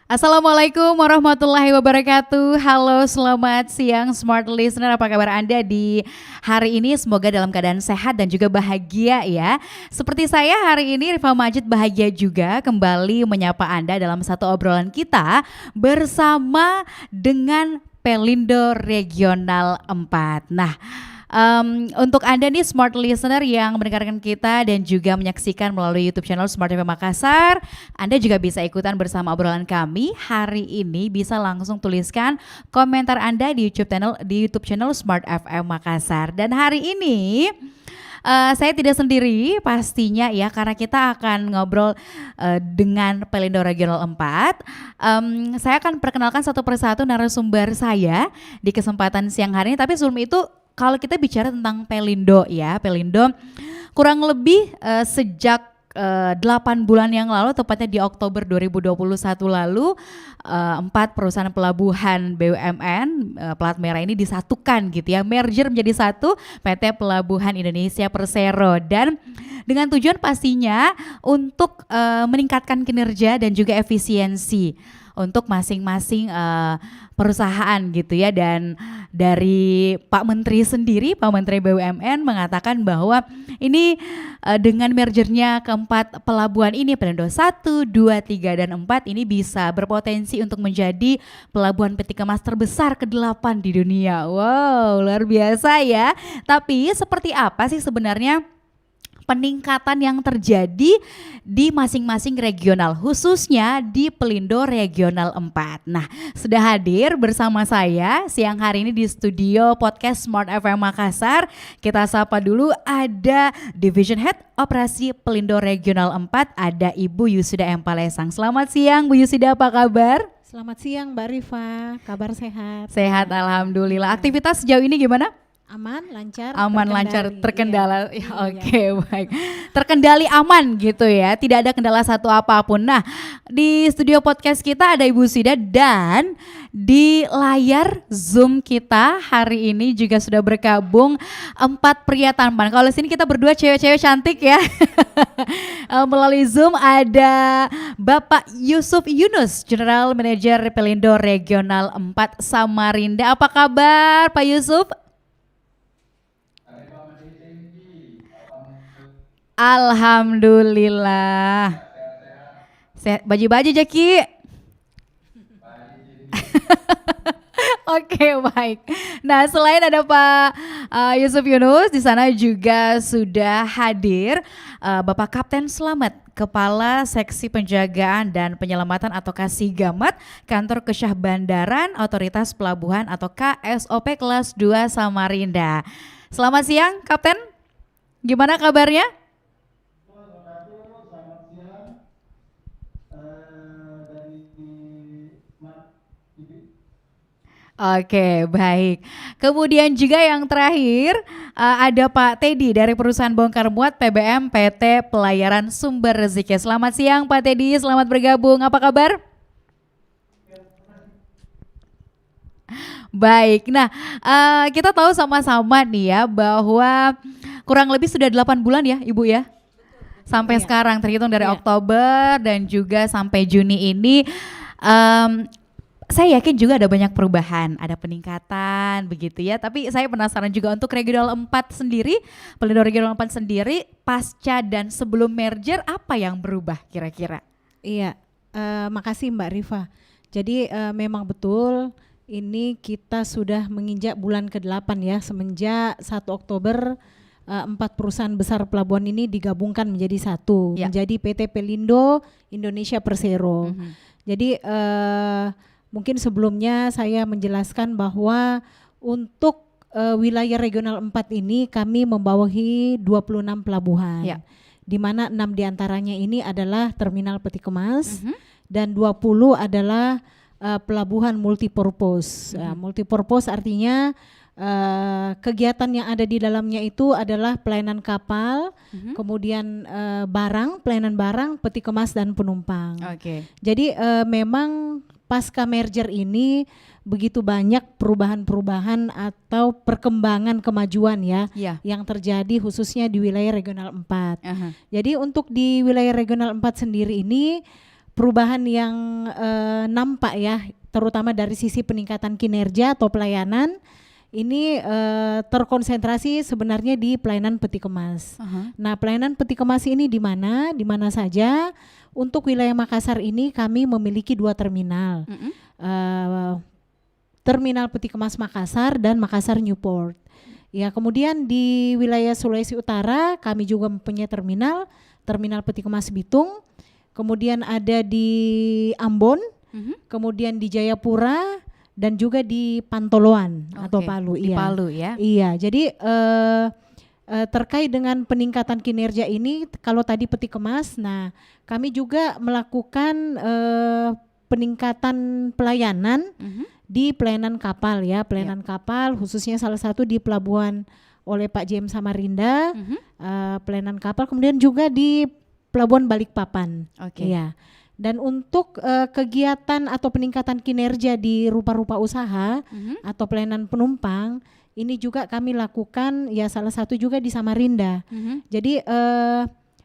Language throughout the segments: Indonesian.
Assalamualaikum warahmatullahi wabarakatuh. Halo, selamat siang Smart Listener. Apa kabar Anda di hari ini? Semoga dalam keadaan sehat dan juga bahagia ya. Seperti saya hari ini Rifa Majid bahagia juga kembali menyapa Anda dalam satu obrolan kita bersama dengan Pelindo Regional 4. Nah, untuk Anda nih smart listener yang mendengarkan kita dan juga menyaksikan melalui YouTube channel Smart FM Makassar, Anda juga bisa ikutan bersama obrolan kami. Hari ini bisa langsung tuliskan komentar Anda di YouTube channel Smart FM Makassar. Dan hari ini saya tidak sendiri pastinya ya, karena kita akan ngobrol dengan Pelindo Regional 4. Saya akan perkenalkan satu persatu narasumber saya di kesempatan siang hari ini. Tapi sebelum itu, kalau kita bicara tentang Pelindo ya, Pelindo kurang lebih sejak 8 bulan yang lalu, tepatnya di Oktober 2021 lalu, 4 perusahaan pelabuhan BUMN plat merah ini disatukan gitu ya, merger menjadi satu, PT Pelabuhan Indonesia Persero, dan dengan tujuan pastinya untuk meningkatkan kinerja dan juga efisiensi untuk masing-masing perusahaan gitu ya. Dan dari Pak Menteri sendiri, Pak Menteri BUMN mengatakan bahwa ini dengan mergernya keempat pelabuhan ini, Pelindo 1, 2, 3, dan 4 ini bisa berpotensi untuk menjadi pelabuhan peti kemas terbesar ke-8 di dunia. Wow, luar biasa ya. Tapi seperti apa sih sebenarnya peningkatan yang terjadi di masing-masing regional, khususnya di Pelindo Regional 4. Nah, sudah hadir bersama saya siang hari ini di studio podcast Smart FM Makassar. Kita sapa dulu, ada Division Head Operasi Pelindo Regional 4, ada Ibu Yusida M. Palesang. Selamat siang Bu Yusida, apa kabar? Selamat siang Mbak Rifa, kabar sehat? Sehat, alhamdulillah. Aktivitas sejauh ini gimana? Aman, lancar, aman, lancar, terkendala. Iya. Ya, oke, baik. Terkendali aman gitu ya, tidak ada kendala satu apapun. Nah, di studio podcast kita ada Ibu Sida, dan di layar Zoom kita hari ini juga sudah bergabung 4 pria tampan. Kalau sini kita berdua cewek-cewek cantik ya. Melalui Zoom ada Bapak Yusuf Yunus, General Manager Pelindo Regional 4 Samarinda. Apa kabar Pak Yusuf? Alhamdulillah. Sehat, baju-baju Jaki. Oke, baik. Nah, selain ada Pak Yusuf Yunus, di sana juga sudah hadir Bapak Kapten Slamet, Kepala Seksi Penjagaan dan Penyelamatan atau Kasigamat Kantor Kesyah Bandaran Otoritas Pelabuhan atau KSOP kelas 2 Samarinda. Selamat siang, Kapten. Gimana kabarnya? Oke, baik. Kemudian juga yang terakhir ada Pak Teddy dari perusahaan bongkar muat PBM PT Pelayaran Sumber Rezeki. Selamat siang Pak Teddy, selamat bergabung. Apa kabar? Baik. Nah, kita tahu sama-sama nih ya bahwa kurang lebih sudah 8 bulan ya Ibu ya. Sampai sekarang terhitung dari Oktober dan juga sampai Juni ini. Saya yakin juga ada banyak perubahan, ada peningkatan begitu ya. Tapi saya penasaran juga untuk Regional 4 sendiri, Pelindo Regional 4 sendiri pasca dan sebelum merger apa yang berubah kira-kira? Iya, makasih Mbak Rifa. Jadi memang betul ini kita sudah menginjak bulan ke-8 ya, semenjak 1 Oktober 4 perusahaan besar pelabuhan ini digabungkan menjadi satu, menjadi PT Pelindo Indonesia Persero. Jadi mungkin sebelumnya saya menjelaskan bahwa untuk wilayah regional 4 ini kami membawahi 26 pelabuhan. Di mana 6 diantaranya ini adalah terminal peti kemas dan 20 adalah pelabuhan multipurpose. Multipurpose artinya kegiatan yang ada di dalamnya itu adalah pelayanan kapal, kemudian pelayanan barang, peti kemas dan penumpang. Jadi memang pasca merger ini begitu banyak perubahan-perubahan atau perkembangan kemajuan yang terjadi khususnya di wilayah regional 4. Jadi untuk di wilayah regional 4 sendiri ini perubahan yang nampak ya, terutama dari sisi peningkatan kinerja atau pelayanan, ini terkonsentrasi sebenarnya di pelayanan peti kemas. Nah, pelayanan peti kemas ini di mana? Di mana saja? Untuk wilayah Makassar ini kami memiliki 2 terminal. Terminal peti kemas Makassar dan Makassar Newport. Ya, kemudian di wilayah Sulawesi Utara kami juga mempunyai terminal peti kemas Bitung. Kemudian ada di Ambon, kemudian di Jayapura dan juga di Pantoloan atau Palu. Di Palu ya. Iya, jadi terkait dengan peningkatan kinerja ini, kalau tadi peti kemas, nah kami juga melakukan peningkatan pelayanan di pelayanan kapal ya, pelayanan kapal khususnya salah satu di pelabuhan oleh Pak JM Samarinda, pelayanan kapal, kemudian juga di pelabuhan Balikpapan. Ya. Dan untuk kegiatan atau peningkatan kinerja di rupa-rupa usaha atau pelayanan penumpang, ini juga kami lakukan ya salah satu juga di Samarinda. Jadi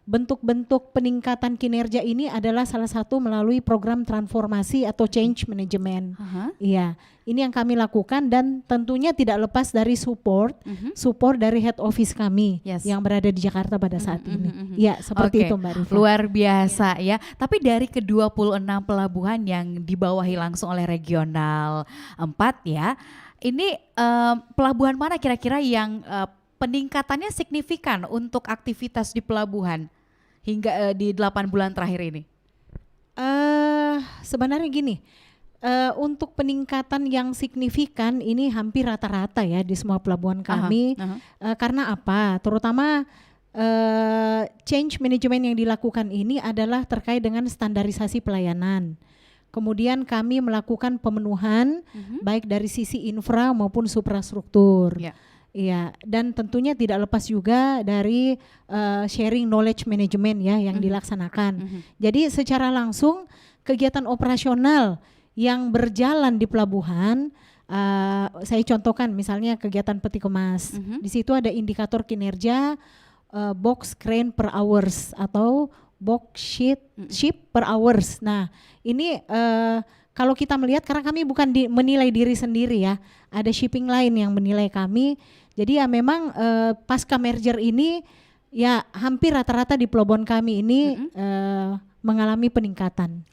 bentuk-bentuk peningkatan kinerja ini adalah salah satu melalui program transformasi atau change management. Iya, ini yang kami lakukan dan tentunya tidak lepas dari support dari head office kami yang berada di Jakarta pada saat ini. Ya, seperti itu Mbak Rifa. Luar biasa ya. Tapi dari ke-26 pelabuhan yang dibawahi langsung oleh regional 4 ya, ini pelabuhan mana kira-kira yang peningkatannya signifikan untuk aktivitas di pelabuhan hingga di 8 bulan terakhir ini? Sebenarnya gini, untuk peningkatan yang signifikan ini hampir rata-rata ya di semua pelabuhan kami. Karena apa? Terutama change management yang dilakukan ini adalah terkait dengan standarisasi pelayanan. Kemudian kami melakukan pemenuhan baik dari sisi infra maupun suprastruktur. Iya, dan tentunya tidak lepas juga dari sharing knowledge management ya yang dilaksanakan. Jadi secara langsung kegiatan operasional yang berjalan di pelabuhan, saya contohkan misalnya kegiatan peti kemas. Di situ ada indikator kinerja box crane per hours atau box ship per hours. Nah, ini kalau kita melihat karena kami bukan menilai diri sendiri ya, ada shipping line yang menilai kami. Jadi ya memang pasca merger ini ya hampir rata-rata di pelabuhan kami ini mengalami peningkatan.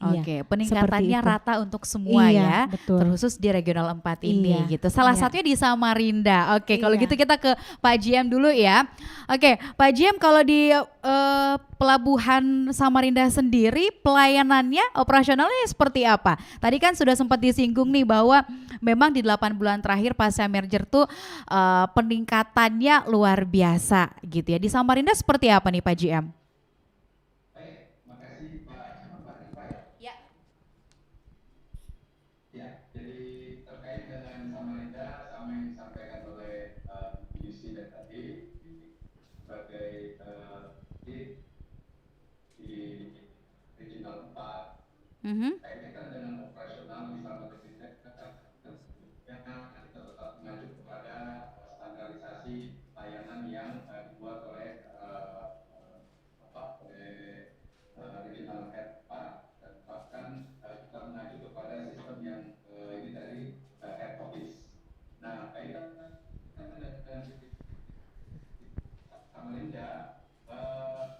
Peningkatannya rata untuk semua ya, betul. terkhusus di regional 4 ini gitu. Salah satunya di Samarinda. Kalau gitu kita ke Pak JM dulu ya. Pak JM, kalau di pelabuhan Samarinda sendiri pelayanannya operasionalnya seperti apa? Tadi kan sudah sempat disinggung nih bahwa memang di 8 bulan terakhir pasca merger tuh peningkatannya luar biasa gitu ya. Di Samarinda seperti apa nih Pak JM? Kaitan dengan operasional di Samarinda, kita tetap mengacu kepada standarisasi layanan yang dibuat oleh regional head dan bahkan kita mengacu kepada sistem yang ini dari head office. Nah, kaitan dengan Samarinda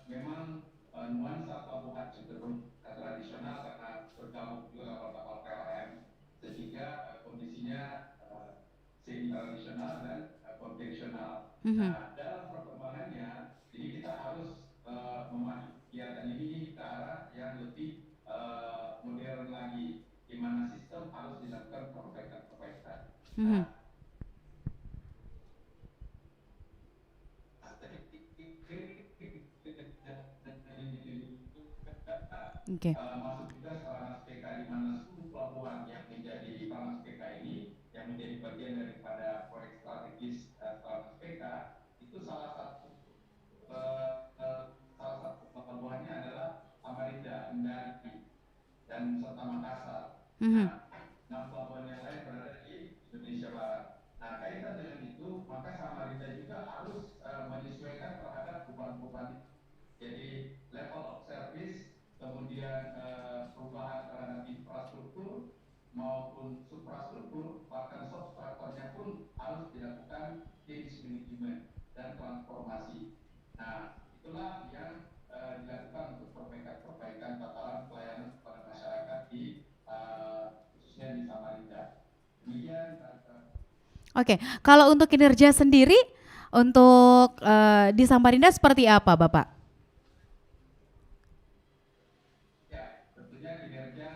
memang nuansa pelabuhan cenderung tradisional karena bergabung juga kapal-kapal PLM, sehingga kondisinya semi tradisional dan konvensional. Nah, dalam perkembangannya, jadi kita harus memacu kegiatan ini ke arah yang lebih modern lagi, di mana sistem harus dilakukan perbaikan-perbaikan. Masuk juga Sarana SPK di mana 10 pelabuhan yang menjadi Sarana SPK ini yang menjadi bagian daripada proyek strategis Sarana SPK itu salah satu pelabuhannya adalah Samarinda, Kendari, dan serta Makassar. Nah, pelabuhan yang lain berada di Indonesia Barat. Nah, kaitan dengan itu maka Samarinda juga harus menyesuaikan terhadap perubahan-perubahan. Jadi level of service, kemudian perubahan maupun suprastruktur, bahkan substrukturnya pun harus dilakukan change management dan transformasi. Nah, itulah yang dilakukan untuk perbaikan tataran pelayanan kepada masyarakat di khususnya di Samarinda. Kemudian Oke, kalau untuk kinerja sendiri untuk di Samarinda seperti apa, Bapak? ya, tentunya kinerja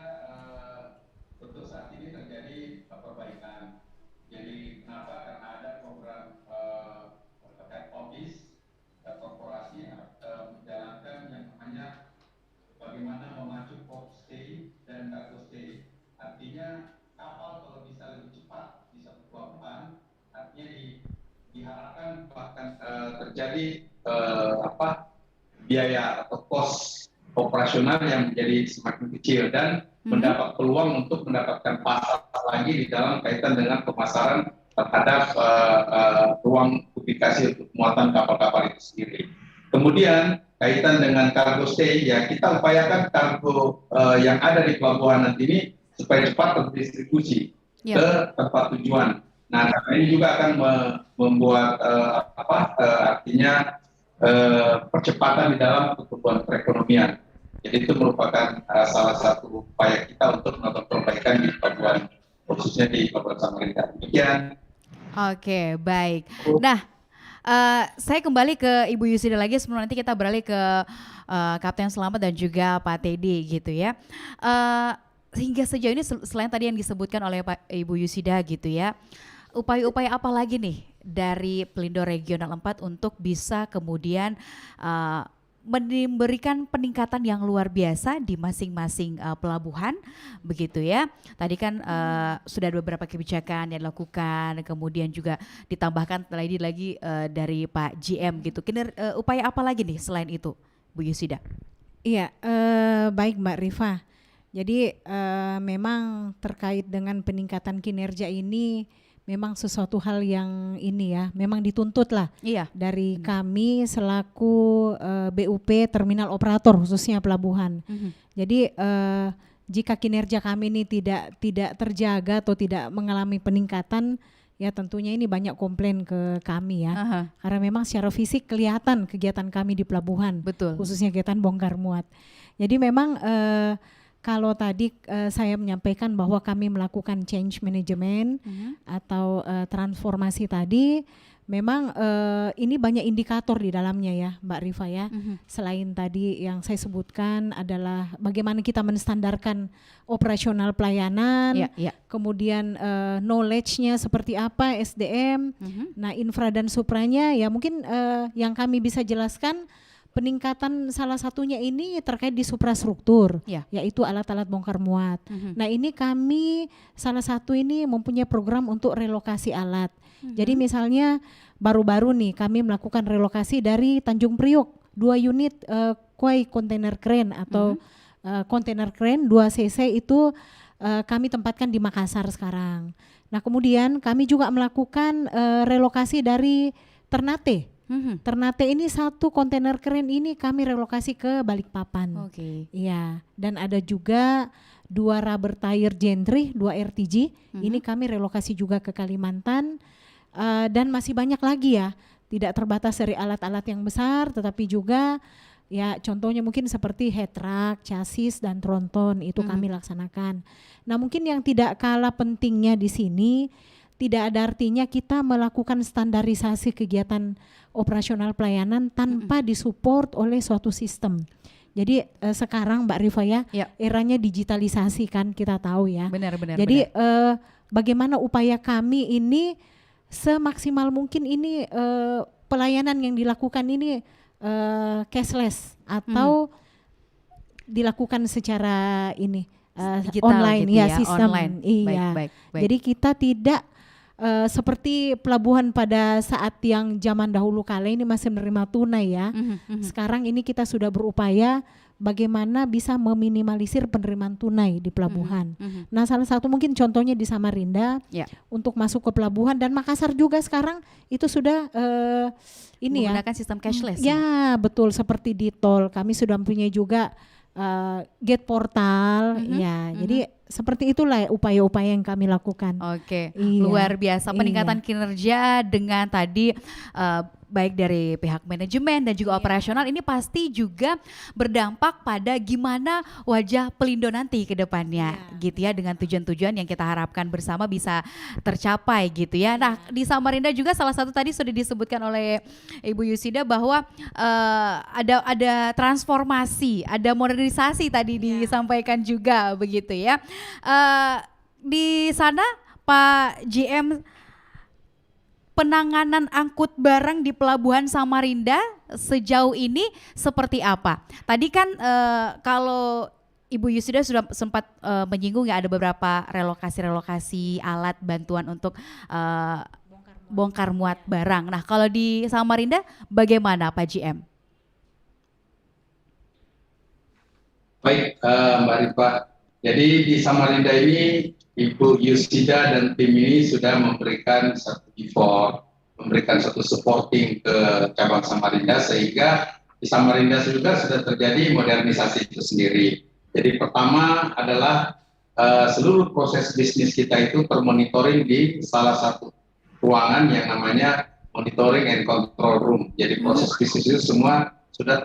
untuk saat ini terjadi perbaikan. Jadi kenapa? Karena ada program back office korporasi menjalankan yang namanya bagaimana memacu port stay dan cargo stay. Artinya kapal kalau bisa lebih cepat bisa pelabuhan, artinya diharapkan bahkan terjadi biaya atau cost operasional yang menjadi semakin kecil dan mendapat peluang untuk mendapatkan pasar lagi di dalam kaitan dengan pemasaran terhadap ruang publikasi untuk muatan kapal-kapal itu sendiri. Kemudian kaitan dengan cargo stay, ya kita upayakan kargo yang ada di pelabuhan nanti ini supaya cepat terdistribusi ke tempat tujuan. Nah, karena ini juga akan membuat artinya percepatan di dalam pertumbuhan perekonomian. Jadi itu merupakan salah satu upaya kita untuk melakukan perbaikan di pelabuhan, khususnya di Pelabuhan Samarinda. Demikian. Oke, baik. Nah, saya kembali ke Ibu Yusida lagi sebelum nanti kita beralih ke Kapten Selamat dan juga Pak Teddy gitu ya. Hingga sejauh ini selain tadi yang disebutkan oleh Ibu Yusida gitu ya, upaya-upaya apa lagi nih dari Pelindo Regional 4 untuk bisa kemudian memberikan peningkatan yang luar biasa di masing-masing pelabuhan begitu ya. Tadi kan sudah ada beberapa kebijakan yang dilakukan, kemudian juga ditambahkan lagi dari Pak GM gitu. Upaya apa lagi nih selain itu, Bu Yusida? Iya, baik Mbak Rifa. Jadi memang terkait dengan peningkatan kinerja ini memang sesuatu hal yang ini ya, memang dituntut lah dari kami selaku BUP Terminal Operator khususnya pelabuhan. Jadi jika kinerja kami ini tidak terjaga atau tidak mengalami peningkatan, ya tentunya ini banyak komplain ke kami ya. Karena memang secara fisik kelihatan kegiatan kami di pelabuhan, khususnya kegiatan bongkar muat. Jadi memang kalau tadi saya menyampaikan bahwa kami melakukan change management atau transformasi tadi, memang ini banyak indikator di dalamnya ya Mbak Rifa ya. Selain tadi yang saya sebutkan adalah bagaimana kita menstandarkan operasional pelayanan, kemudian knowledge-nya seperti apa, SDM, nah infra dan supranya ya mungkin yang kami bisa jelaskan. Peningkatan salah satunya ini terkait di suprastruktur, yaitu alat-alat bongkar muat. Nah ini kami salah satu ini mempunyai program untuk relokasi alat. Jadi misalnya baru-baru nih kami melakukan relokasi dari Tanjung Priok 2 unit koi container crane atau container crane 2 cc itu kami tempatkan di Makassar sekarang. Nah kemudian kami juga melakukan relokasi dari Ternate. Ternate ini 1 kontainer crane ini kami relokasi ke Balikpapan. Iya, dan ada juga 2 rubber tire gentry, 2 RTG. Ini kami relokasi juga ke Kalimantan. Dan masih banyak lagi ya. Tidak terbatas dari alat-alat yang besar, tetapi juga ya contohnya mungkin seperti head truck, chassis dan tronton itu kami laksanakan. Nah, mungkin yang tidak kalah pentingnya di sini tidak ada artinya kita melakukan standarisasi kegiatan operasional pelayanan tanpa disupport oleh suatu sistem. Jadi sekarang Mbak Rifa ya, eranya digitalisasi kan kita tahu ya. Benar. Jadi bagaimana upaya kami ini semaksimal mungkin ini pelayanan yang dilakukan ini cashless atau dilakukan secara ini digital online gitu ya, sistem. Online. Iya. Baik. Jadi kita tidak seperti pelabuhan pada saat yang zaman dahulu kala ini masih menerima tunai ya. Sekarang ini kita sudah berupaya bagaimana bisa meminimalisir penerimaan tunai di pelabuhan. Nah, salah satu mungkin contohnya di Samarinda untuk masuk ke pelabuhan dan Makassar juga sekarang itu sudah ini menggunakan sistem cashless. Ya, betul, seperti di tol kami sudah mempunyai juga gate portal ya. Jadi seperti itulah upaya-upaya yang kami lakukan. Oke, Iya, luar biasa peningkatan iya. kinerja dengan tadi baik dari pihak manajemen dan juga operasional ini pasti juga berdampak pada gimana wajah Pelindo nanti ke depannya gitu ya, dengan tujuan-tujuan yang kita harapkan bersama bisa tercapai gitu ya. Nah, di Samarinda juga salah satu tadi sudah disebutkan oleh Ibu Yusida bahwa ada transformasi, ada modernisasi tadi disampaikan juga begitu ya. Eh, di sana Pak GM, penanganan angkut barang di Pelabuhan Samarinda sejauh ini seperti apa? Tadi kan kalau Ibu Yusida sudah sempat menyinggung ya ada beberapa relokasi-relokasi alat bantuan untuk eh, bongkar muat barang. Nah, kalau di Samarinda bagaimana Pak GM? Baik, Mbak Rifa. Jadi di Samarinda ini Ibu Yusida dan tim ini sudah memberikan satu effort, memberikan satu supporting ke cabang Samarinda sehingga di Samarinda juga sudah terjadi modernisasi itu sendiri. Jadi pertama adalah seluruh proses bisnis kita itu termonitoring di salah satu ruangan yang namanya monitoring and control room. Jadi proses bisnis itu semua sudah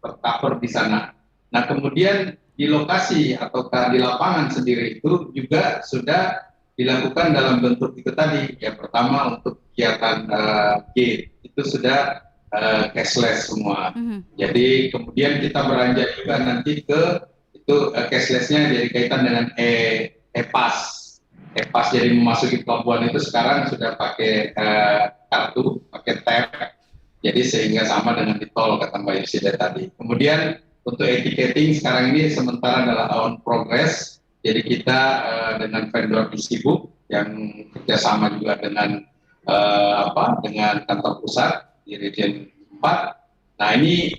tercover di sana. Nah, kemudian di lokasi ataukah di lapangan sendiri itu juga sudah dilakukan dalam bentuk itu tadi. Yang pertama untuk kegiatan gate itu sudah cashless semua. Jadi kemudian kita beranjak juga nanti ke itu cashlessnya jadi kaitan dengan e-pass. E-pass jadi memasuki pelabuhan itu sekarang sudah pakai kartu, pakai tap. Jadi sehingga sama dengan di tol kata Mbak Yusida tadi. Kemudian untuk etiqueting sekarang ini sementara adalah on progress. Jadi kita dengan vendor Disibuk yang kerjasama juga dengan dengan kantor pusat di Region 4. Nah ini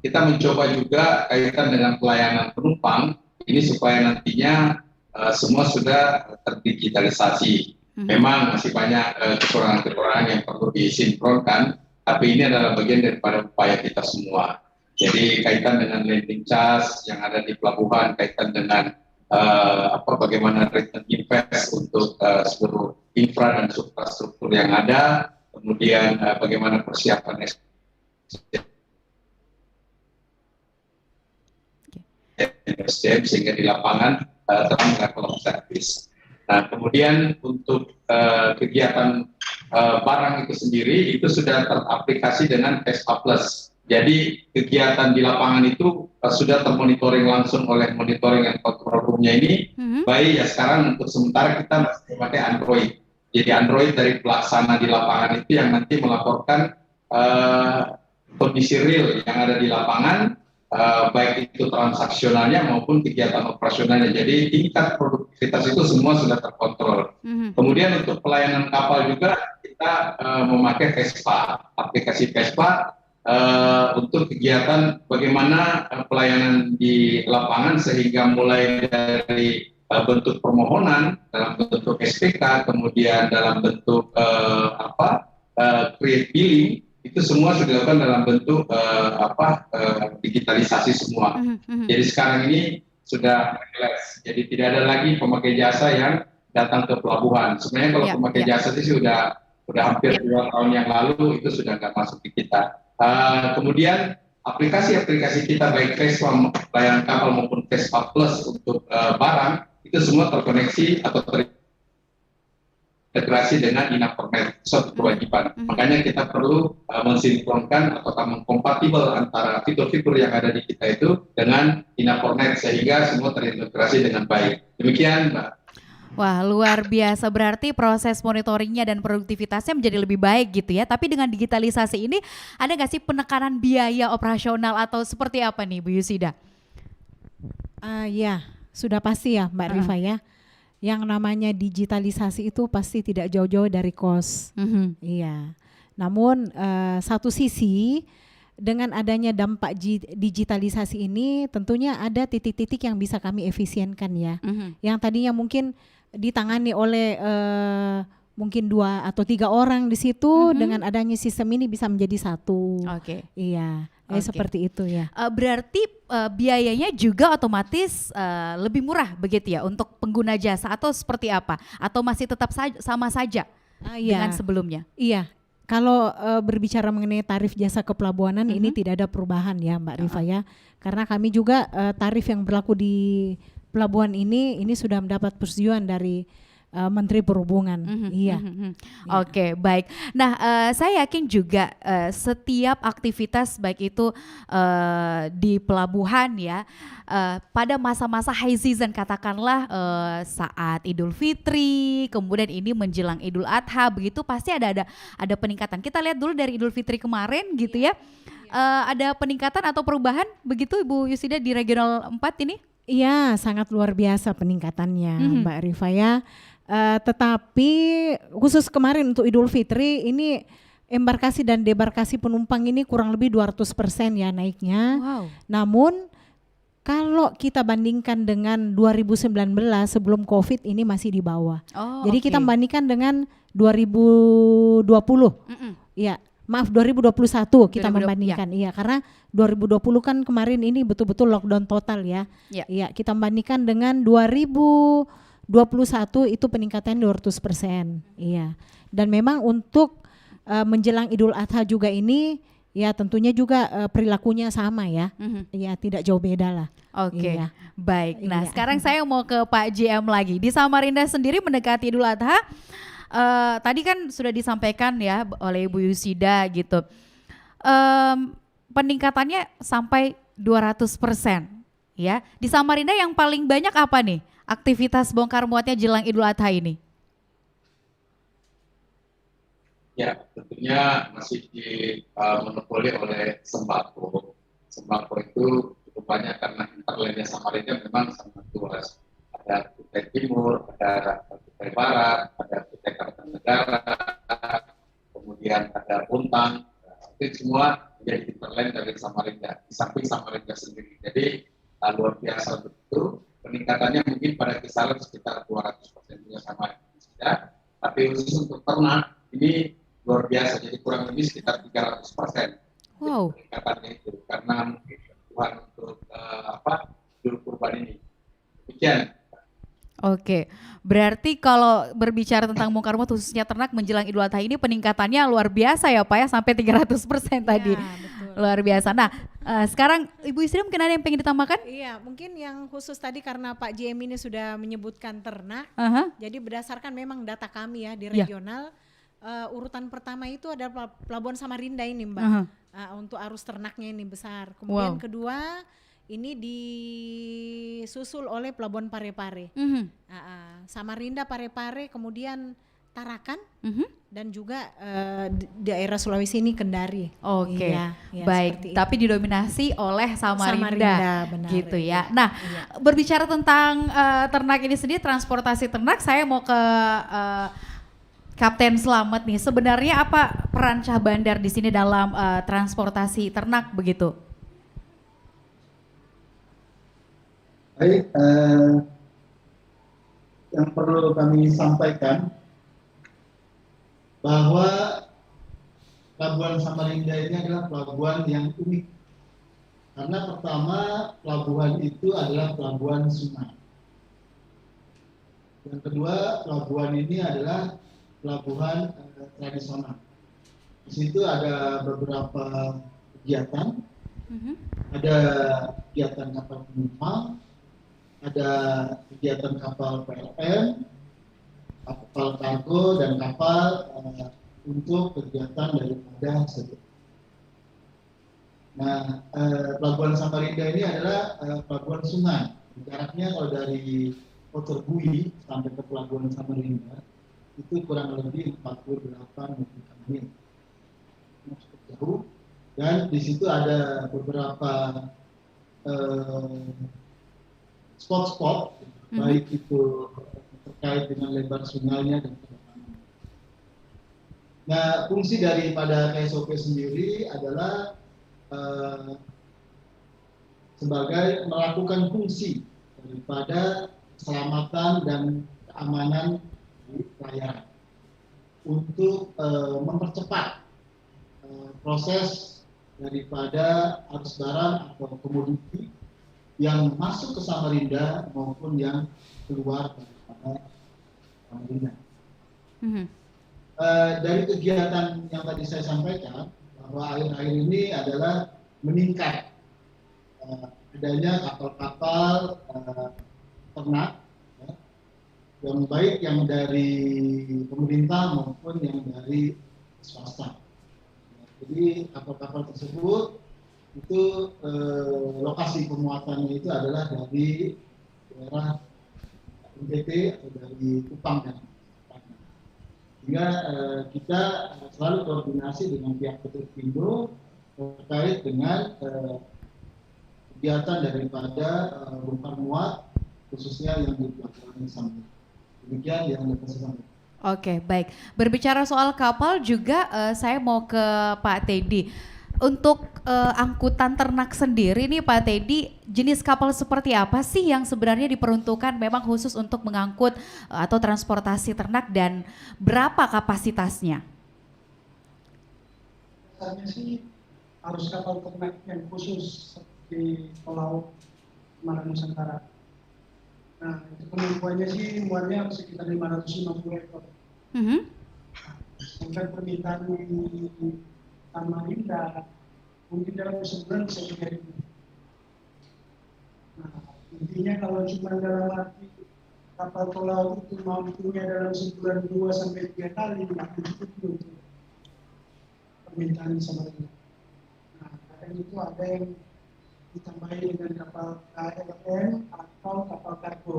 kita mencoba juga kaitan dengan pelayanan penumpang ini supaya nantinya semua sudah terdigitalisasi. Memang masih banyak kekurangan-kekurangan yang perlu disinkronkan, tapi ini adalah bagian daripada upaya kita semua. Jadi kaitan dengan landing charge yang ada di pelabuhan, kaitan dengan bagaimana return invest untuk seluruh infra dan infrastruktur yang ada, kemudian bagaimana persiapan SDM sehingga di lapangan terang level of service. Nah, kemudian untuk kegiatan barang itu sendiri itu sudah teraplikasi dengan Vespa Plus. Jadi kegiatan di lapangan itu sudah termonitoring langsung oleh monitoring and control room-nya ini. Baik ya sekarang untuk sementara kita masih memakai Android. Jadi Android dari pelaksana di lapangan itu yang nanti melaporkan kondisi real yang ada di lapangan, baik itu transaksionalnya maupun kegiatan operasionalnya. Jadi tingkat produktivitas itu semua sudah terkontrol. Kemudian untuk pelayanan kapal juga kita memakai Vespa, aplikasi Vespa. Untuk kegiatan bagaimana pelayanan di lapangan sehingga mulai dari bentuk permohonan dalam bentuk SPK, kemudian dalam bentuk create billing itu semua sudah dilakukan dalam bentuk digitalisasi semua. Jadi sekarang ini sudah relax. Jadi tidak ada lagi pemakai jasa yang datang ke pelabuhan. Sebenarnya kalau pemakai jasa itu sudah hampir 2 tahun yang lalu itu sudah nggak masuk di kita. Kemudian aplikasi-aplikasi kita baik Vespa pelayanan kapal maupun Vespa Plus untuk barang itu semua terkoneksi atau terintegrasi dengan Inapernet, suatu kewajiban. Makanya kita perlu mensinkronkan atau mengkompatibel antara fitur-fitur yang ada di kita itu dengan Inapernet sehingga semua terintegrasi dengan baik. Demikian, Mbak. Wah, luar biasa, berarti proses monitoringnya dan produktivitasnya menjadi lebih baik gitu ya. Tapi dengan digitalisasi ini ada nggak sih penekanan biaya operasional atau seperti apa nih Bu Yusida? Ya, sudah pasti ya Mbak Rifa ya. Yang namanya digitalisasi itu pasti tidak jauh-jauh dari cost. Iya. Namun satu sisi dengan adanya dampak digitalisasi ini tentunya ada titik-titik yang bisa kami efisienkan ya. Yang tadinya mungkin ditangani oleh mungkin 2 atau 3 orang di situ, dengan adanya sistem ini bisa menjadi satu. Oke. Iya, Oke. seperti itu ya. Berarti biayanya juga otomatis lebih murah begitu ya untuk pengguna jasa atau seperti apa? Atau masih tetap sama saja dengan sebelumnya? Iya, kalau berbicara mengenai tarif jasa kepelabuhanan ini tidak ada perubahan ya Mbak Rifa ya, karena kami juga tarif yang berlaku di pelabuhan ini sudah mendapat persetujuan dari Menteri Perhubungan. Iya. Oke, baik. Nah, saya yakin juga setiap aktivitas baik itu di pelabuhan ya, pada masa-masa high season katakanlah saat Idul Fitri, kemudian ini menjelang Idul Adha, begitu pasti ada peningkatan. Kita lihat dulu dari Idul Fitri kemarin gitu ya. Ada peningkatan atau perubahan begitu Ibu Yusida di Regional 4 ini? Iya, sangat luar biasa peningkatannya Mbak Rifa ya. Tetapi khusus kemarin untuk Idul Fitri ini embarkasi dan debarkasi penumpang ini kurang lebih 200% ya naiknya. Wow. Namun kalau kita bandingkan dengan 2019 sebelum Covid ini masih di bawah. Jadi kita membandingkan dengan 2020. Iya, maaf 2021 kita membandingkan. Iya, karena 2020 kan kemarin ini betul-betul lockdown total ya. Iya, kita bandingkan dengan 2021 itu peningkatan 200%. Iya. Dan memang untuk menjelang Idul Adha juga ini ya tentunya juga perilakunya sama ya. Ya tidak jauh beda lah. Oke. Iya. Baik. Nah, Iya. sekarang saya mau ke Pak JM lagi. Di Samarinda sendiri mendekati Idul Adha, tadi kan sudah disampaikan ya oleh Ibu Yusida gitu. Peningkatannya sampai 200% ya. Di Samarinda yang paling banyak apa nih? Aktivitas bongkar muatnya jelang Idul Adha ini? Ya, tentunya masih dimonopoli oleh sembako. Sembako itu cukup banyak karena interlandnya Samarinda memang sangat luas. Ada Kutai Timur, ada Kutai Barat, ada Kutai Kartanegara, kemudian ada Bontang. Itu semua menjadi interland dari Samarinda, di samping Samarinda sendiri. Jadi luar biasa betul. Peningkatannya mungkin pada kisaran sekitar 200% juga sama Indonesia, tapi khusus untuk ternak ini luar biasa, jadi kurang lebih sekitar 300%. Wow. Peningkatannya itu karena mungkin kebutuhan untuk Idul Kurban ini. Demikian. Oke, berarti kalau berbicara tentang bongkar muat khususnya ternak menjelang Idul Adha ini peningkatannya luar biasa ya Pak ya, sampai 300% tadi. Betul. Luar biasa. Nah, sekarang Ibu Yusri mungkin ada yang pengen ditambahkan? Iya, mungkin yang khusus tadi karena Pak JM ini sudah menyebutkan ternak, jadi berdasarkan memang data kami ya di regional, urutan pertama itu ada Pelabuhan Samarinda ini Mbak, untuk arus ternaknya ini besar. Kemudian kedua ini disusul oleh Pelabuhan Parepare, Samarinda, Parepare, kemudian Tarakan, dan juga daerah Sulawesi ini Kendari. Oke, iya, baik. Tapi didominasi oleh Samarinda benar, gitu ya. Nah, berbicara tentang ternak ini sendiri, transportasi ternak, saya mau ke Kapten Slamet nih. Sebenarnya apa peran Syah Bandar di sini dalam transportasi ternak begitu? Baik, yang perlu kami sampaikan bahwa Pelabuhan Samarinda ini adalah pelabuhan yang unik. Karena pertama, pelabuhan itu adalah pelabuhan sungai. Yang kedua, pelabuhan ini adalah pelabuhan tradisional. Di situ ada beberapa kegiatan, ada kegiatan kapal penumpang, ada kegiatan kapal PLN, kapal kargo, dan kapal untuk kegiatan daripada sejuk. Nah, Pelabuhan Samarinda ini adalah pelabuhan sungai. Jaraknya kalau dari Kotor Bui sampai ke Pelabuhan Samarinda itu kurang lebih 48 menit. Cukup jauh. Dan di situ ada beberapa spot-spot, baik itu terkait dengan lebar sungainya dan kedatangan. Nah, fungsi daripada KSOP sendiri adalah sebagai melakukan fungsi daripada keselamatan dan keamanan di pelayaran. untuk mempercepat proses daripada arus barang atau komoditi yang masuk ke Samarinda maupun yang keluar daripada Samarinda. Dari kegiatan yang tadi saya sampaikan bahwa akhir-akhir ini adalah meningkat adanya kapal-kapal ternak, ya, yang baik yang dari pemerintah maupun yang dari swasta. Jadi kapal-kapal tersebut itu lokasi pemuatannya itu adalah dari daerah NTT atau dari Kupang dan Padang. Sehingga kita selalu koordinasi dengan pihak Petrovindo terkait dengan kegiatan daripada bongkar muat khususnya yang di pelabuhan Samarinda. Demikian yang dapat saya sampaikan. Oke, baik. Berbicara soal kapal juga saya mau ke Pak Teddy. Untuk angkutan ternak sendiri nih Pak Teddy, jenis kapal seperti apa sih yang sebenarnya diperuntukkan memang khusus untuk mengangkut atau transportasi ternak dan berapa kapasitasnya? Biasanya sih harus kapal ternak yang khusus seperti Pulau Semarang Nusantara. Nah, itu kemampuannya sih muatnya sekitar 550 ekor. Sedangkan permintaan di Samarinda mungkin dalam sebulan bisa 3.000. Nah, intinya kalau cuma dalam arti kapal pulau itu mampunya dalam sebulan 2 sampai 3 kali, maka cukup untuk permintaan di Samarinda. Nah, kadang itu ada yang ditambahi dengan kapal KLM atau kapal kargo.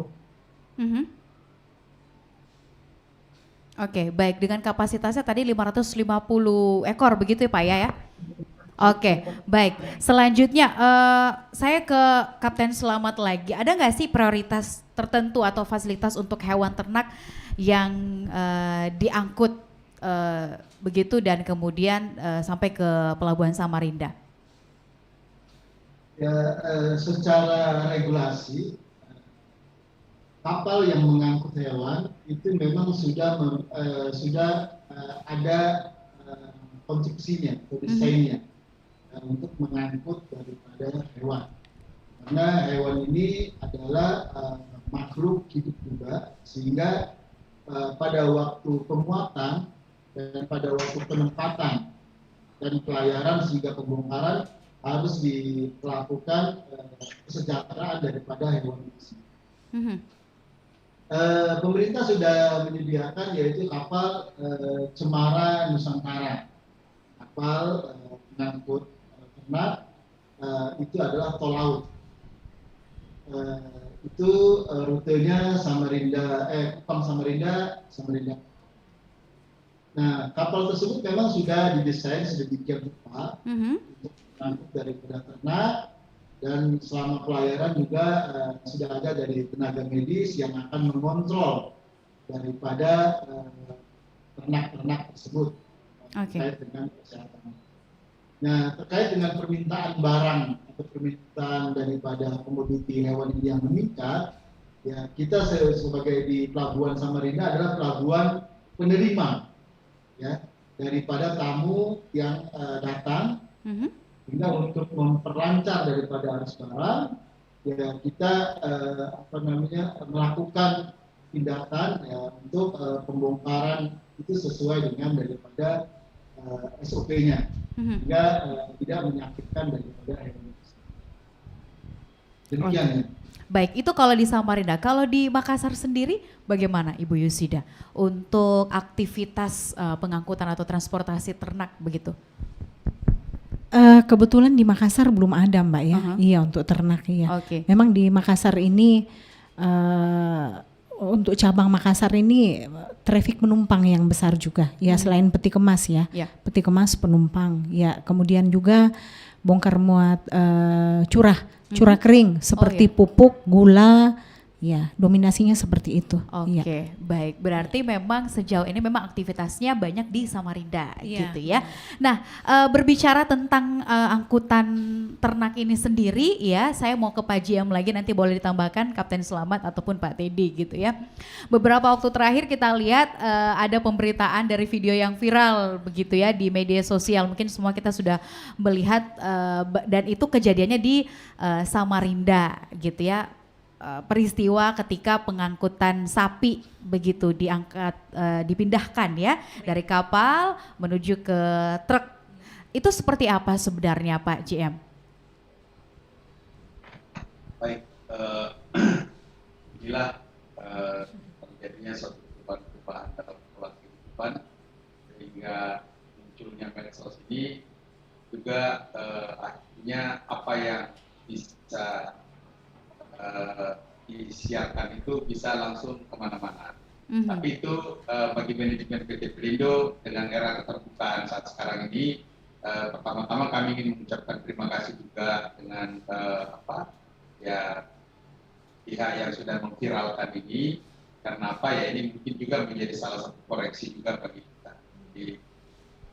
Oke, baik. Dengan kapasitasnya tadi 550 ekor begitu ya Pak ya? Oke, baik. Selanjutnya saya ke Kapten Selamat lagi. Ada nggak sih prioritas tertentu atau fasilitas untuk hewan ternak yang diangkut begitu dan kemudian sampai ke Pelabuhan Samarinda? Ya, secara regulasi kapal yang mengangkut hewan itu memang sudah ada konstruksinya atau desainnya untuk mengangkut daripada hewan. Karena hewan ini adalah makhluk hidup juga, sehingga pada waktu pemuatan dan pada waktu penempatan dan pelayaran sehingga pembongkaran harus dilakukan kesejahteraan daripada hewan itu. Pemerintah sudah menyediakan yaitu kapal Cemara Nusantara, kapal pengangkut ternak, itu adalah tol laut. Itu rutenya Kupang Samarinda, Samarinda. Nah, kapal tersebut memang sudah didesain sedemikian rupa untuk mengangkut daripada ternak, dan selama pelayaran juga sudah ada dari tenaga medis yang akan mengontrol daripada ternak-ternak tersebut terkait dengan kesehatan. Nah, terkait dengan permintaan barang atau permintaan daripada komoditi hewan ini yang meningkat, ya kita sebagai di Pelabuhan Samarinda adalah pelabuhan penerima, ya, daripada tamu yang datang. Sehingga untuk memperlancar daripada arus barang, ya kita melakukan tindakan ya untuk pembongkaran itu sesuai dengan daripada SOP-nya, sehingga tidak menyakitkan daripada hewan itu. Demikian ya. Baik, itu kalau di Samarinda. Kalau di Makassar sendiri bagaimana Ibu Yusida untuk aktivitas pengangkutan atau transportasi ternak begitu? Kebetulan di Makassar belum ada Mbak ya, iya untuk ternak ya. Memang di Makassar ini untuk cabang Makassar ini trafik penumpang yang besar juga ya, selain peti kemas ya, peti kemas penumpang ya, kemudian juga bongkar muat curah kering seperti pupuk, gula Ya, dominasinya seperti itu. Oke, Iya. baik. Berarti memang sejauh ini memang aktivitasnya banyak di Samarinda, Iya, gitu ya. Nah, berbicara tentang angkutan ternak ini sendiri, ya, saya mau ke Pak GM lagi. Nanti boleh ditambahkan Kapten Selamat ataupun Pak Teddy, gitu ya. Beberapa waktu terakhir kita lihat ada pemberitaan dari video yang viral, begitu ya, di media sosial. Mungkin semua kita sudah melihat dan itu kejadiannya di Samarinda, gitu ya. Peristiwa ketika pengangkutan sapi begitu dipindahkan ya dari kapal menuju ke truk. Itu seperti apa sebenarnya Pak GM? Baik, inilah terjadinya suatu perubahan dalam pola kehidupan sehingga munculnya medsos ini juga akhirnya apa yang bisa disiarkan itu bisa langsung kemana-mana. Tapi itu bagi manajemen PT Pelindo dengan era keterbukaan saat sekarang ini, pertama-tama kami ingin mengucapkan terima kasih juga dengan pihak yang sudah memviralkan ini. Karena apa ya, ini mungkin juga menjadi salah satu koreksi juga bagi kita. Di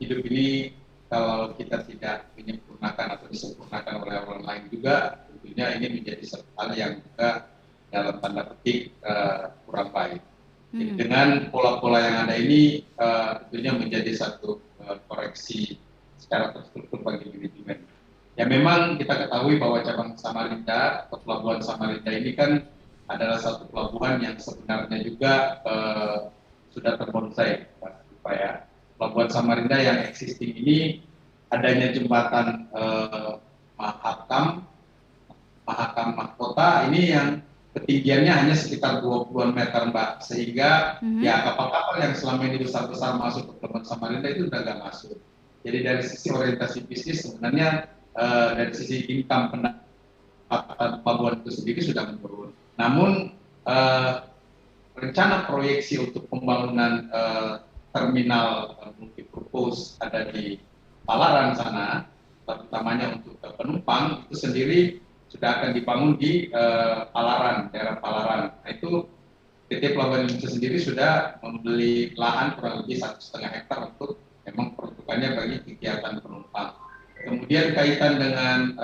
hidup ini kalau kita tidak menyempurnakan atau disempurnakan oleh orang lain juga, tentunya ini menjadi satu hal yang juga dalam tanda petik kurang baik. Jadi dengan pola-pola yang ada ini tentunya menjadi satu koreksi secara terstruktur bagi manajemen. Ya memang kita ketahui bahwa cabang Samarinda atau pelabuhan Samarinda ini kan adalah satu pelabuhan yang sebenarnya juga sudah terbonsai, Pak ya. Pelabuhan Samarinda yang existing ini adanya jembatan Mahakam Mahkota ini yang ketinggiannya hanya sekitar 20-an meter, Mbak, sehingga ya kapal-kapal yang selama ini besar-besar masuk ke Pelabuhan Samarinda itu udah nggak masuk. Jadi dari sisi orientasi bisnis sebenarnya dari sisi income pendapatan pelabuhan itu sendiri sudah menurun. Namun rencana proyeksi untuk pembangunan terminal multipurpose ada di Palaran sana, terutamanya untuk penumpang itu sendiri sudah akan dibangun di Palaran, daerah Palaran. Nah, itu PT Pelabuhan Indonesia sendiri sudah membeli lahan kurang lebih 1,5 hektar untuk memang peruntukannya bagi kegiatan penumpang. Kemudian kaitan dengan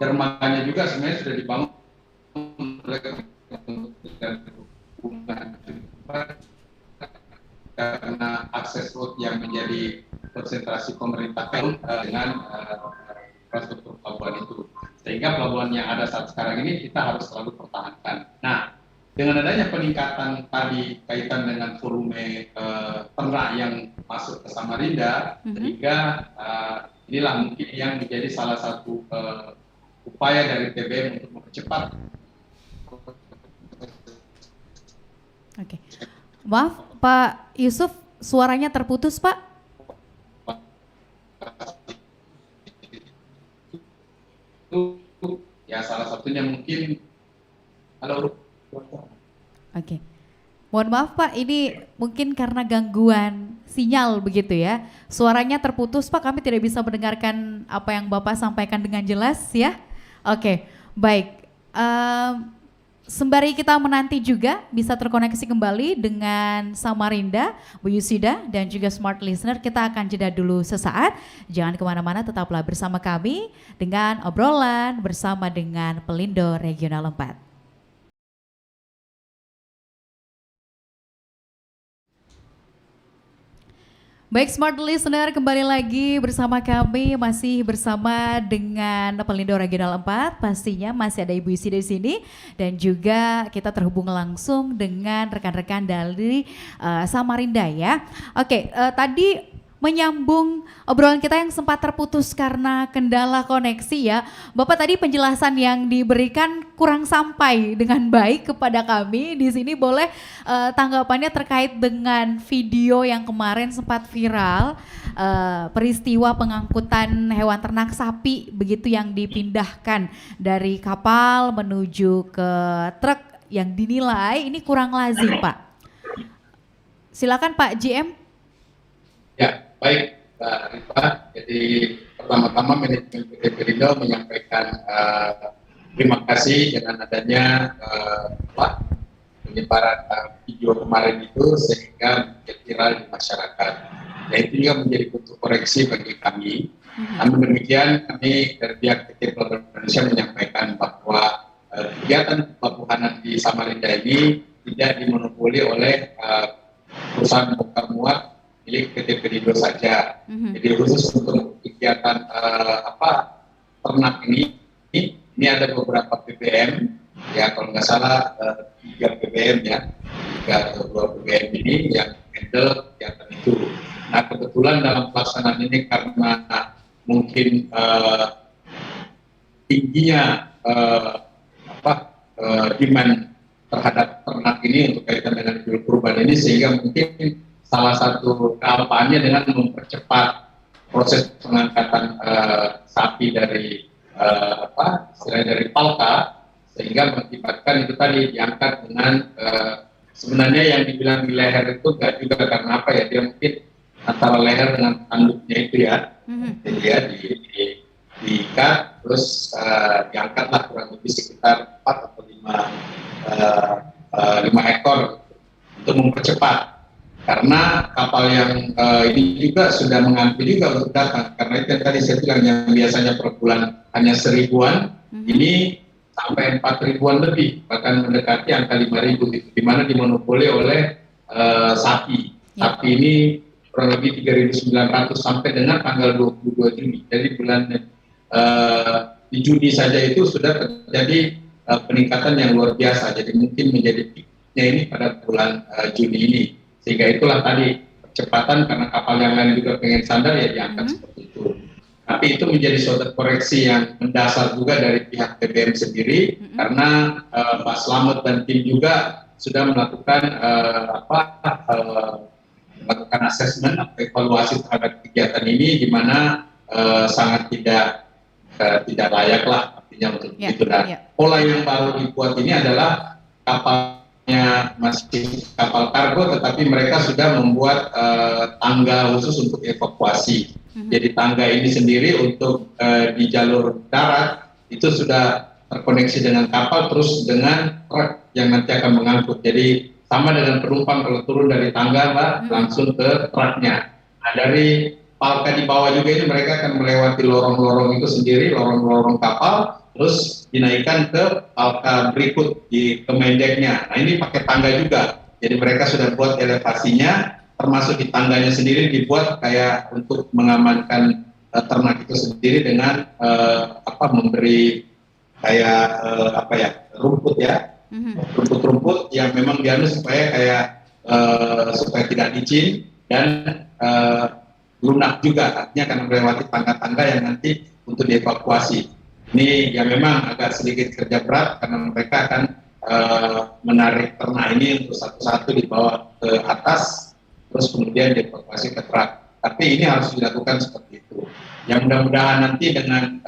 dermaganya juga sebenarnya sudah dibangun oleh karena akses road yang menjadi konsentrasi pemerintah dengan infrastruktur pelabuhan itu, sehingga pelabuhan yang ada saat sekarang ini kita harus selalu pertahankan. Nah, dengan adanya peningkatan tadi kaitan dengan volume ternak yang masuk ke Samarinda, sehingga inilah mungkin yang menjadi salah satu upaya dari TBM untuk mempercepat. Oke. Maaf, Pak Yusuf, suaranya terputus, Pak. Ya, salah satunya mungkin. Halo. Oke. Mohon maaf Pak, ini mungkin karena gangguan sinyal begitu ya. Suaranya terputus Pak, kami tidak bisa mendengarkan apa yang Bapak sampaikan dengan jelas ya. Oke, baik. Sembari kita menanti juga bisa terkoneksi kembali dengan Samarinda, Bu Yusida dan juga Smart Listener, kita akan jeda dulu sesaat. Jangan kemana-mana, tetaplah bersama kami dengan obrolan bersama dengan Pelindo Regional 4. Baik Smart Listener, kembali lagi bersama kami, masih bersama dengan Pelindo Regional 4. Pastinya masih ada Ibu Yusida di sini dan juga kita terhubung langsung dengan rekan-rekan dari Samarinda ya. Oke, tadi menyambung obrolan kita yang sempat terputus karena kendala koneksi ya. Bapak tadi penjelasan yang diberikan kurang sampai dengan baik kepada kami. Di sini boleh tanggapannya terkait dengan video yang kemarin sempat viral, peristiwa pengangkutan hewan ternak sapi begitu yang dipindahkan dari kapal menuju ke truk yang dinilai ini kurang lazim, Pak. Silakan Pak GM. Ya, baik Mbak Rifa. Jadi pertama-tama manajemen PT Pelindo menyampaikan terima kasih dengan adanya penyebaran video kemarin itu sehingga menjadi viral di masyarakat. Nah, itu juga menjadi bentuk koreksi bagi kami. Namun demikian, kami dari pihak PT Pelabuhan Indonesia menyampaikan bahwa kegiatan pelabuhanan di Samarinda ini tidak dimonopoli oleh perusahaan bongkar muat milik PT Pelindo saja. Jadi khusus untuk kegiatan ternak ini ada beberapa PBM, ya kalau nggak salah 3 PBM ya, 3 atau 2 PBM ini yang handle kegiatan itu. Nah kebetulan dalam pelaksanaan ini karena mungkin tingginya demand terhadap ternak ini untuk kaitan dengan Idul Kurban ini, sehingga mungkin salah satu kealpaannya dengan mempercepat proses pengangkatan sapi dari dari palka, sehingga mengakibatkan itu tadi diangkat dengan sebenarnya yang dibilang di leher itu enggak juga, karena apa ya, dia mungkin antara leher dengan tanduknya itu ya, jadi ya diikat terus diangkatlah kurang lebih sekitar 4 atau 5 ekor untuk mempercepat, karena kapal yang ini juga sudah mengambil juga untuk datang, karena itu yang tadi saya bilang yang biasanya per bulan hanya 1000-an, ini sampai 4.000-an lebih, bahkan mendekati angka 5.000, di mana dimonopoli oleh sapi. Sapi ini kurang lebih 3.900 sampai dengan tanggal 22 Juni. Jadi bulan di Juni saja itu sudah terjadi peningkatan yang luar biasa. Jadi mungkin menjadi peaknya ini pada bulan Juni ini. Sehingga itulah tadi percepatan, karena kapal yang lain juga pengen sandar ya diangkat seperti itu. Tapi itu menjadi suatu koreksi yang mendasar juga dari pihak TBM sendiri, karena Pak Slamet dan tim juga sudah melakukan melakukan asesmen atau evaluasi terhadap kegiatan ini, di mana sangat tidak layak lah artinya untuk itu. Dan pola yang baru dibuat ini adalah kapalnya masih kapal kargo, tetapi mereka sudah membuat tangga khusus untuk evakuasi. Jadi tangga ini sendiri untuk di jalur darat itu sudah terkoneksi dengan kapal, terus dengan truk yang nanti akan mengangkut. Jadi sama dengan penumpang kalau turun dari tangga langsung ke truknya. Nah dari palka di bawah juga ini mereka akan melewati lorong-lorong itu sendiri, lorong-lorong kapal, terus dinaikkan ke palka berikut di kemendeknya. Nah ini pakai tangga juga. Jadi mereka sudah buat elevasinya, termasuk di tangganya sendiri dibuat kayak untuk mengamankan ternak itu sendiri dengan memberi kayak rumput ya, rumput-rumput yang memang dianus supaya kayak supaya tidak licin dan lunak juga, artinya akan melewati tangga-tangga yang nanti untuk dievakuasi. Ini yang memang agak sedikit kerja berat, karena mereka akan menarik ternak ini untuk satu-satu dibawa ke atas, terus kemudian dievakuasi ke truk. Tapi ini harus dilakukan seperti itu. Yang mudah-mudahan nanti dengan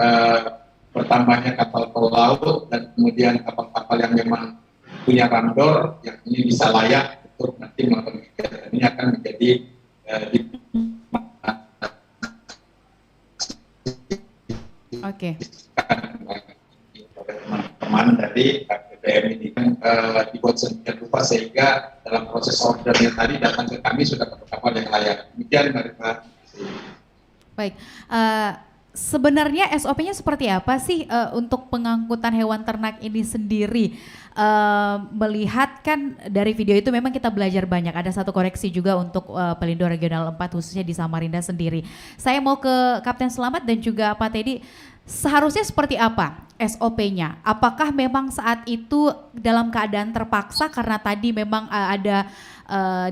bertambahnya kapal laut dan kemudian kapal-kapal yang memang punya randor yang ini bisa layak untuk nanti melakukan kegiatan ini, akan menjadi teman-teman dari BBM ini kan dibuat sedemikian rupa sehingga dalam proses ordernya tadi datang ke kami sudah kapal yang layak. Demikian Mbak Rifat. Baik, sebenarnya SOP-nya seperti apa sih untuk pengangkutan hewan ternak ini sendiri? Melihat kan dari video itu memang kita belajar banyak, ada satu koreksi juga untuk Pelindo Regional 4 khususnya di Samarinda sendiri. Saya mau ke Kapten Selamat dan juga Pak Teddy, seharusnya seperti apa SOP-nya? Apakah memang saat itu dalam keadaan terpaksa karena tadi memang ada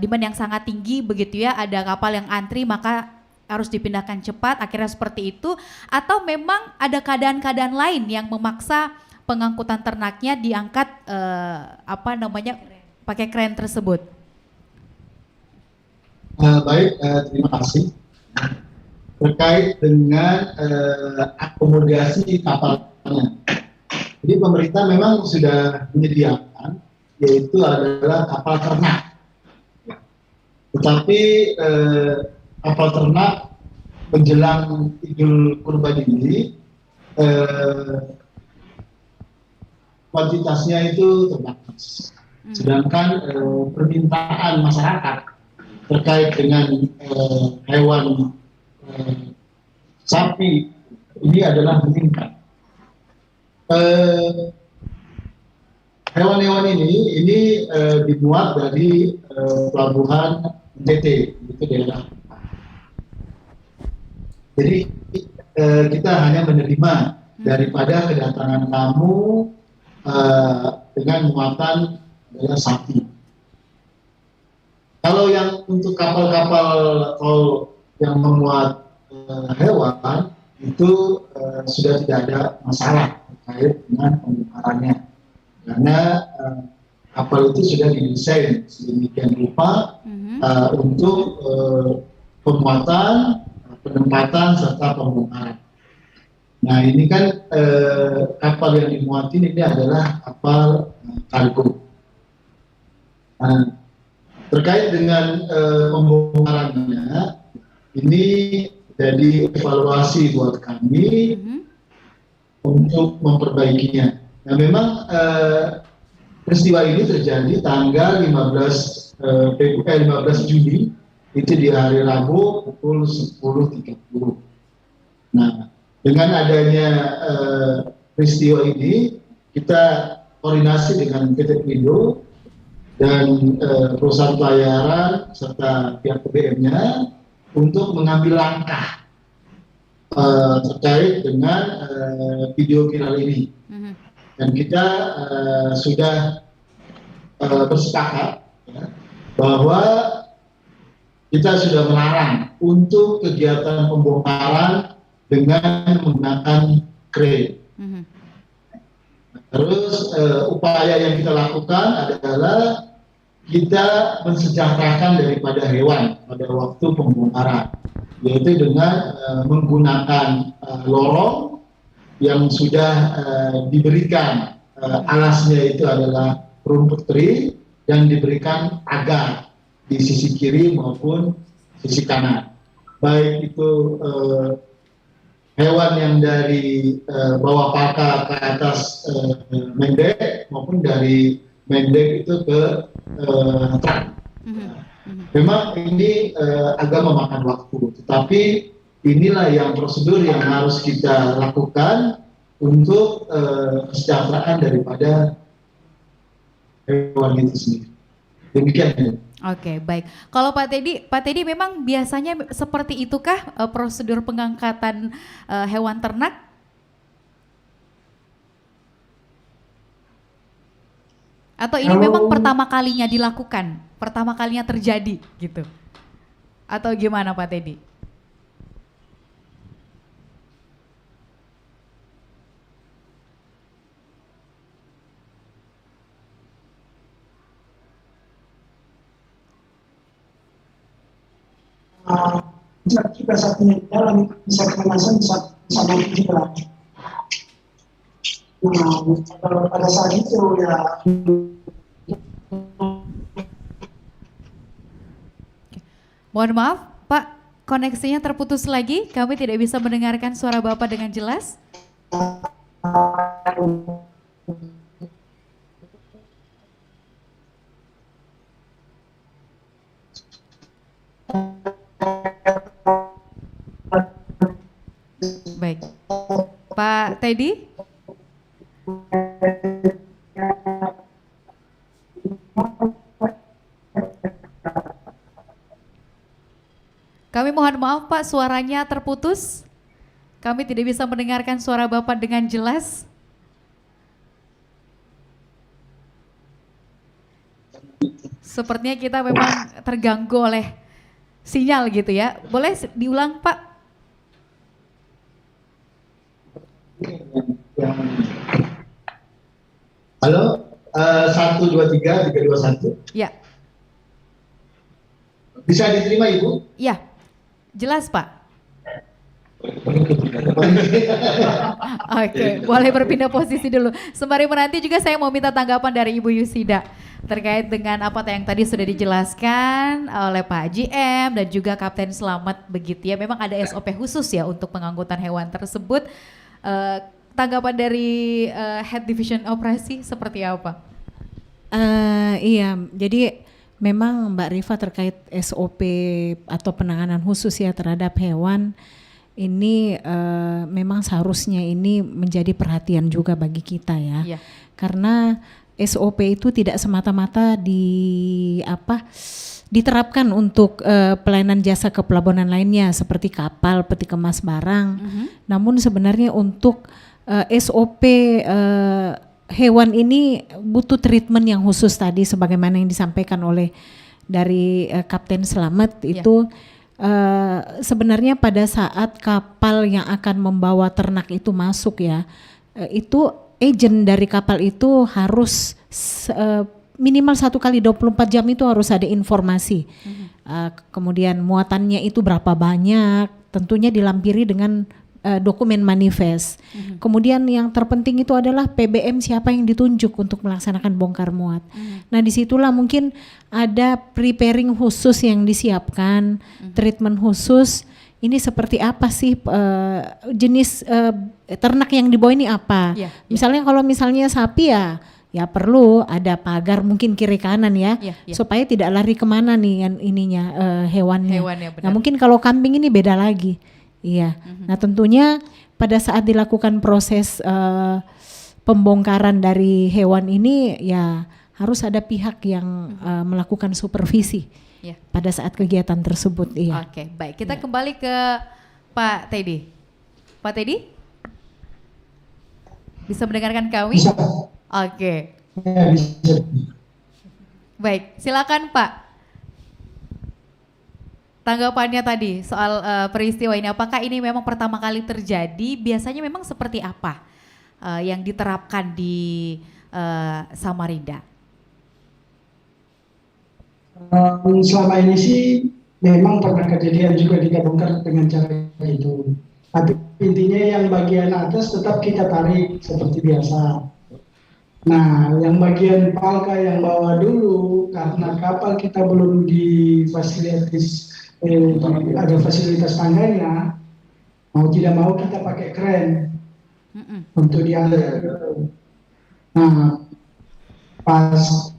demand yang sangat tinggi begitu ya, ada kapal yang antri maka harus dipindahkan cepat, akhirnya seperti itu, atau memang ada keadaan-keadaan lain yang memaksa pengangkutan ternaknya diangkat pakai kren tersebut? Baik, terima kasih. Terkait dengan akomodasi kapalnya, jadi pemerintah memang sudah menyediakan, yaitu adalah kapal ternak. Tetapi kapal ternak menjelang Idul Kurban ini kuantitasnya itu terbatas. Sedangkan permintaan masyarakat terkait dengan hewan sapi ini adalah meningkat. Hewan-hewan ini dimuat dari pelabuhan NTT, itu daerah. Jadi kita hanya menerima daripada kedatangan tamu dengan muatan adalah sapi. Kalau yang untuk kapal-kapal tol yang memuat hewan itu sudah tidak ada masalah terkait dengan pembongkarannya, karena kapal itu sudah didesain sedemikian rupa untuk pemuatan, penempatan serta pembongkaran. Nah ini kan kapal yang dimuatin ini adalah kapal kargo. Nah, terkait dengan pembongkarannya, ini jadi evaluasi buat kami untuk memperbaikinya. Nah memang peristiwa ini terjadi tanggal 15 Juni, itu di hari Rabu pukul 10.30. Nah dengan adanya peristiwa ini, kita koordinasi dengan PT Pelindo dan perusahaan pelayaran serta pihak BBM-nya untuk mengambil langkah terkait dengan video viral ini. Dan kita sudah bersepakat ya, bahwa kita sudah melarang untuk kegiatan pembongkaran dengan menggunakan crane. Terus upaya yang kita lakukan adalah kita mensejahterakan daripada hewan pada waktu pembongkaran, yaitu dengan menggunakan lorong yang sudah diberikan alasnya itu adalah rumput kering yang diberikan pagar di sisi kiri maupun sisi kanan, baik itu hewan yang dari bawah paka ke atas mendek maupun dari mendek itu ke truk. Memang ini agak memakan waktu, tetapi inilah yang prosedur yang harus kita lakukan untuk kesejahteraan daripada hewan itu sendiri. Demikian. Oke, baik. Kalau Pak Teddy memang biasanya seperti itukah prosedur pengangkatan hewan ternak? Atau ini memang pertama kalinya dilakukan, pertama kalinya terjadi gitu? Atau gimana Pak Teddy? Kita satunya di dalam bisa kemanasan bisa mati juga. Nah, pada saat itu ya. Mohon maaf, Pak, koneksinya terputus lagi. Kami tidak bisa mendengarkan suara Bapak dengan jelas. Baik, Pak Teddy. Kami mohon maaf Pak, suaranya terputus. Kami tidak bisa mendengarkan suara Bapak dengan jelas. Sepertinya kita memang terganggu oleh sinyal gitu ya. Boleh diulang Pak? Halo, 1, 2, 3, 3, 2, 1. Ya. Bisa diterima Ibu? Ya, jelas Pak. Oke, boleh berpindah posisi dulu. Sembari menanti juga saya mau minta tanggapan dari Ibu Yusida terkait dengan apa yang tadi sudah dijelaskan oleh Pak GM dan juga Kapten Selamat begitu ya. Memang ada SOP khusus ya untuk pengangkutan hewan tersebut. tanggapan dari Head Division Operasi seperti apa? Iya, jadi memang Mbak Rifa terkait SOP atau penanganan khusus ya terhadap hewan ini memang seharusnya ini menjadi perhatian juga bagi kita ya. Iya. Karena SOP itu tidak semata-mata diterapkan untuk pelayanan jasa kepelabuhanan lainnya seperti kapal, peti kemas barang. Namun sebenarnya untuk SOP hewan ini butuh treatment yang khusus tadi sebagaimana yang disampaikan oleh dari Kapten Slamet itu sebenarnya pada saat kapal yang akan membawa ternak itu masuk ya, itu agent dari kapal itu harus minimal 1 kali 24 jam itu harus ada informasi. Kemudian muatannya itu berapa banyak, tentunya dilampiri dengan dokumen manifest. Kemudian yang terpenting itu adalah PBM siapa yang ditunjuk untuk melaksanakan bongkar muat. Nah disitulah mungkin ada preparing khusus yang disiapkan, treatment khusus. Ini seperti apa sih jenis ternak yang dibawa ini apa? Misalnya kalau misalnya sapi ya perlu ada pagar mungkin kiri kanan ya, supaya tidak lari kemana nih ininya hewannya. Benar. Nah mungkin kalau kambing ini beda lagi, iya. Nah tentunya pada saat dilakukan proses pembongkaran dari hewan ini ya harus ada pihak yang melakukan supervisi pada saat kegiatan tersebut. Iya. Oke, baik. Kita kembali ke Pak Teddy. Pak Teddy, bisa mendengarkan kami? Bisa. Oke. Ya, bisa. Baik, silakan Pak. Tanggapannya tadi soal peristiwa ini, apakah ini memang pertama kali terjadi? Biasanya memang seperti apa yang diterapkan di Samarinda? Selama ini sih memang pernah kejadian juga digabungkan dengan cara itu. Tapi intinya yang bagian atas tetap kita tarik seperti biasa. Nah, yang bagian palka yang bawah dulu karena kapal kita belum ada fasilitas tangganya, mau tidak mau kita pakai kren untuk diangkat. Nah, pas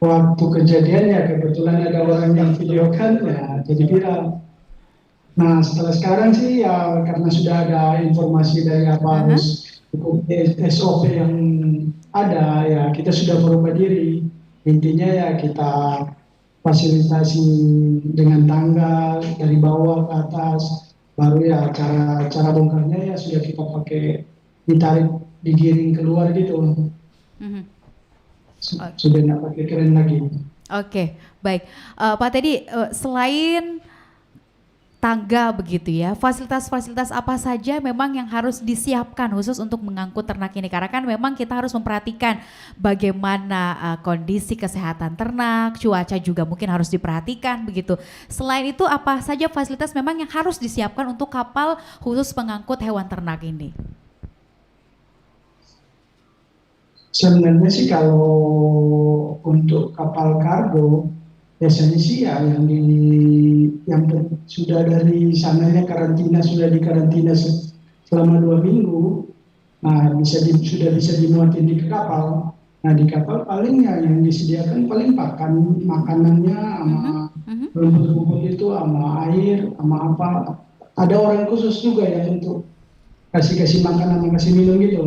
waktu kejadiannya kebetulan ada orang yang videokan ya jadi viral. Nah, setelah sekarang sih ya karena sudah ada informasi dari apa harus SOP yang ada ya kita sudah berubah diri. Intinya ya kita fasilitasi dengan tangga dari bawah ke atas, baru ya cara bongkarnya ya sudah kita pakai ditarik digiring keluar gitu. Sudah tidak pakai keren lagi. Oke, baik. Pak Teddy, selain tangga begitu ya, fasilitas-fasilitas apa saja memang yang harus disiapkan khusus untuk mengangkut ternak ini? Karena kan memang kita harus memperhatikan bagaimana kondisi kesehatan ternak, cuaca juga mungkin harus diperhatikan begitu. Selain itu apa saja fasilitas memang yang harus disiapkan untuk kapal khusus pengangkut hewan ternak ini? Sebenarnya sih kalau untuk kapal kargo biasanya sih ya yang sudah dari sananya karantina sudah dikarantina selama 2 minggu, nah sudah bisa dimuatin di kapal. Nah di kapal paling ya yang disediakan paling makanannya sama rumput-rumput itu sama air sama apa. Ada orang khusus juga yang untuk kasih makan sama kasih minum gitu.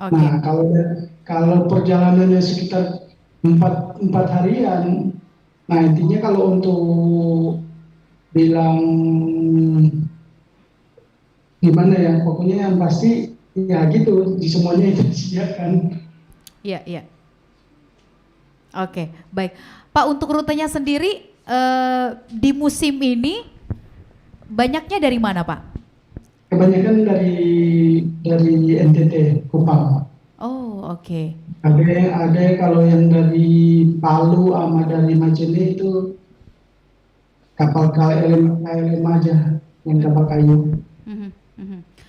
Okay. Nah kalau perjalanannya sekitar 4 harian, nah intinya kalau untuk bilang gimana ya, pokoknya yang pasti ya gitu, di semuanya itu disediakan. Iya. Oke, baik. Pak, untuk rutenya sendiri di musim ini banyaknya dari mana, Pak? Kebanyakan dari NTT, Kupang. Oh, oke. Ada kalau yang dari Palu sama dari Majene itu kapal KLM aja, yang kapal kayu.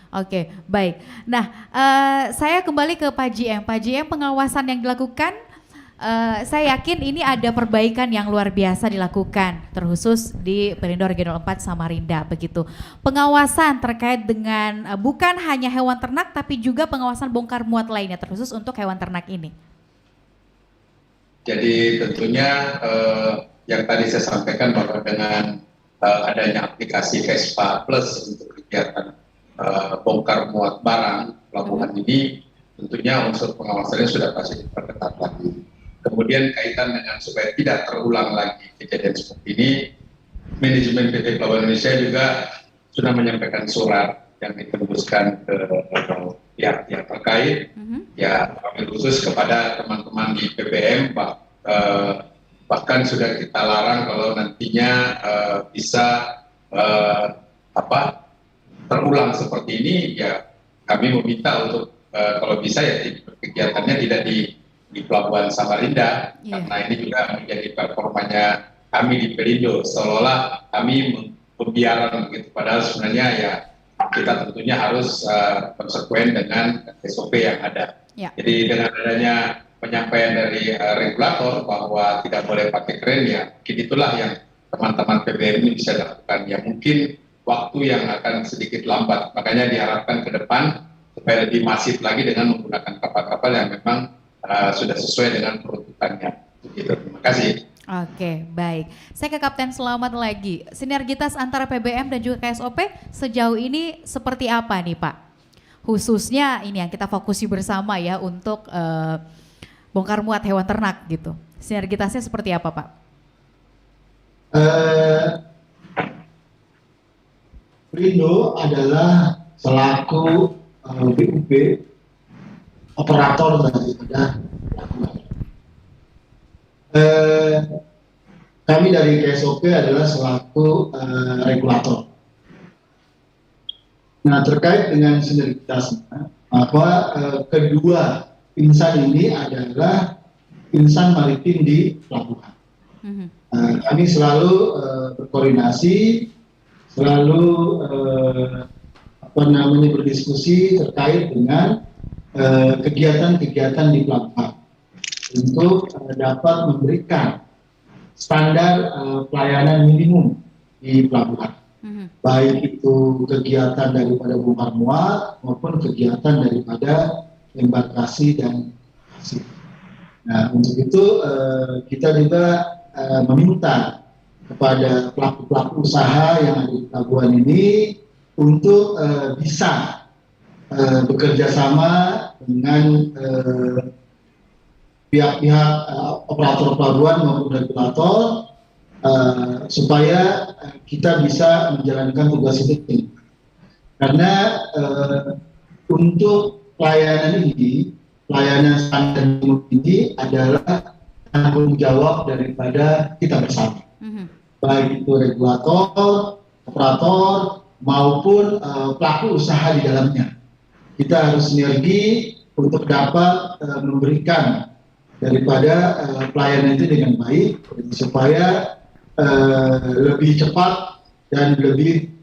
Oke, baik. Nah, saya kembali ke Pak GM. Pak GM, pengawasan yang dilakukan Saya yakin ini ada perbaikan yang luar biasa dilakukan, terkhusus di Pelindo Regional 4 Samarinda begitu. Pengawasan terkait dengan bukan hanya hewan ternak, tapi juga pengawasan bongkar muat lainnya, terkhusus untuk hewan ternak ini. Jadi tentunya yang tadi saya sampaikan bahwa dengan adanya aplikasi Vespa Plus untuk kegiatan bongkar muat barang pelabuhan ini, tentunya unsur pengawasannya sudah pasti diperketat lagi. Kemudian kaitan dengan supaya tidak terulang lagi kejadian seperti ini, manajemen PT Pelabuhan Indonesia juga sudah menyampaikan surat yang ditembuskan ke pihak-pihak terkait, ya khusus kepada teman-teman di PPM, bahkan sudah kita larang kalau nantinya bisa terulang seperti ini, ya kami meminta untuk kalau bisa ya kegiatannya tidak di Pelabuhan Samarinda, karena ini juga menjadi performanya kami di Pelindo, seolah-olah kami pembiaran begitu, padahal sebenarnya ya kita tentunya harus konsekuen dengan SOP yang ada. Jadi dengan adanya penyampaian dari regulator bahwa tidak boleh pakai kren, ya mungkin itulah yang teman-teman PBM ini bisa lakukan. Ya mungkin waktu yang akan sedikit lambat, makanya diharapkan ke depan supaya lebih masif lagi dengan menggunakan kapal-kapal yang memang sudah sesuai dengan peruntukannya. Gitu. Terima kasih. Oke, baik. Saya ke Kapten Selamat lagi. Sinergitas antara PBM dan juga KSOP sejauh ini seperti apa nih Pak? Khususnya ini yang kita fokusi bersama ya untuk bongkar muat hewan ternak gitu. Sinergitasnya seperti apa Pak? Pelindo adalah selaku BUP operator daripada pelabuhan. Kami dari KSOP adalah selaku regulator. Nah, terkait dengan sinergitasnya, maka kedua insan ini adalah insan maritim di pelabuhan. Kami selalu berkoordinasi, selalu berdiskusi terkait dengan kegiatan-kegiatan di pelabuhan untuk dapat memberikan standar pelayanan minimum di pelabuhan, baik itu kegiatan daripada bongkar muat maupun kegiatan daripada embarkasi dan hasil. Nah, untuk itu kita juga meminta kepada pelaku-pelaku usaha yang ada di pelabuhan ini untuk bisa bekerja sama dengan pihak-pihak operator pelabuhan maupun regulator supaya kita bisa menjalankan tugas itu. Karena untuk pelayanan ini, pelayanan standar ini adalah tanggung jawab daripada kita bersama, baik itu regulator, operator maupun pelaku usaha di dalamnya. Kita harus sinergi untuk dapat memberikan daripada pelayanan itu dengan baik supaya lebih cepat dan lebih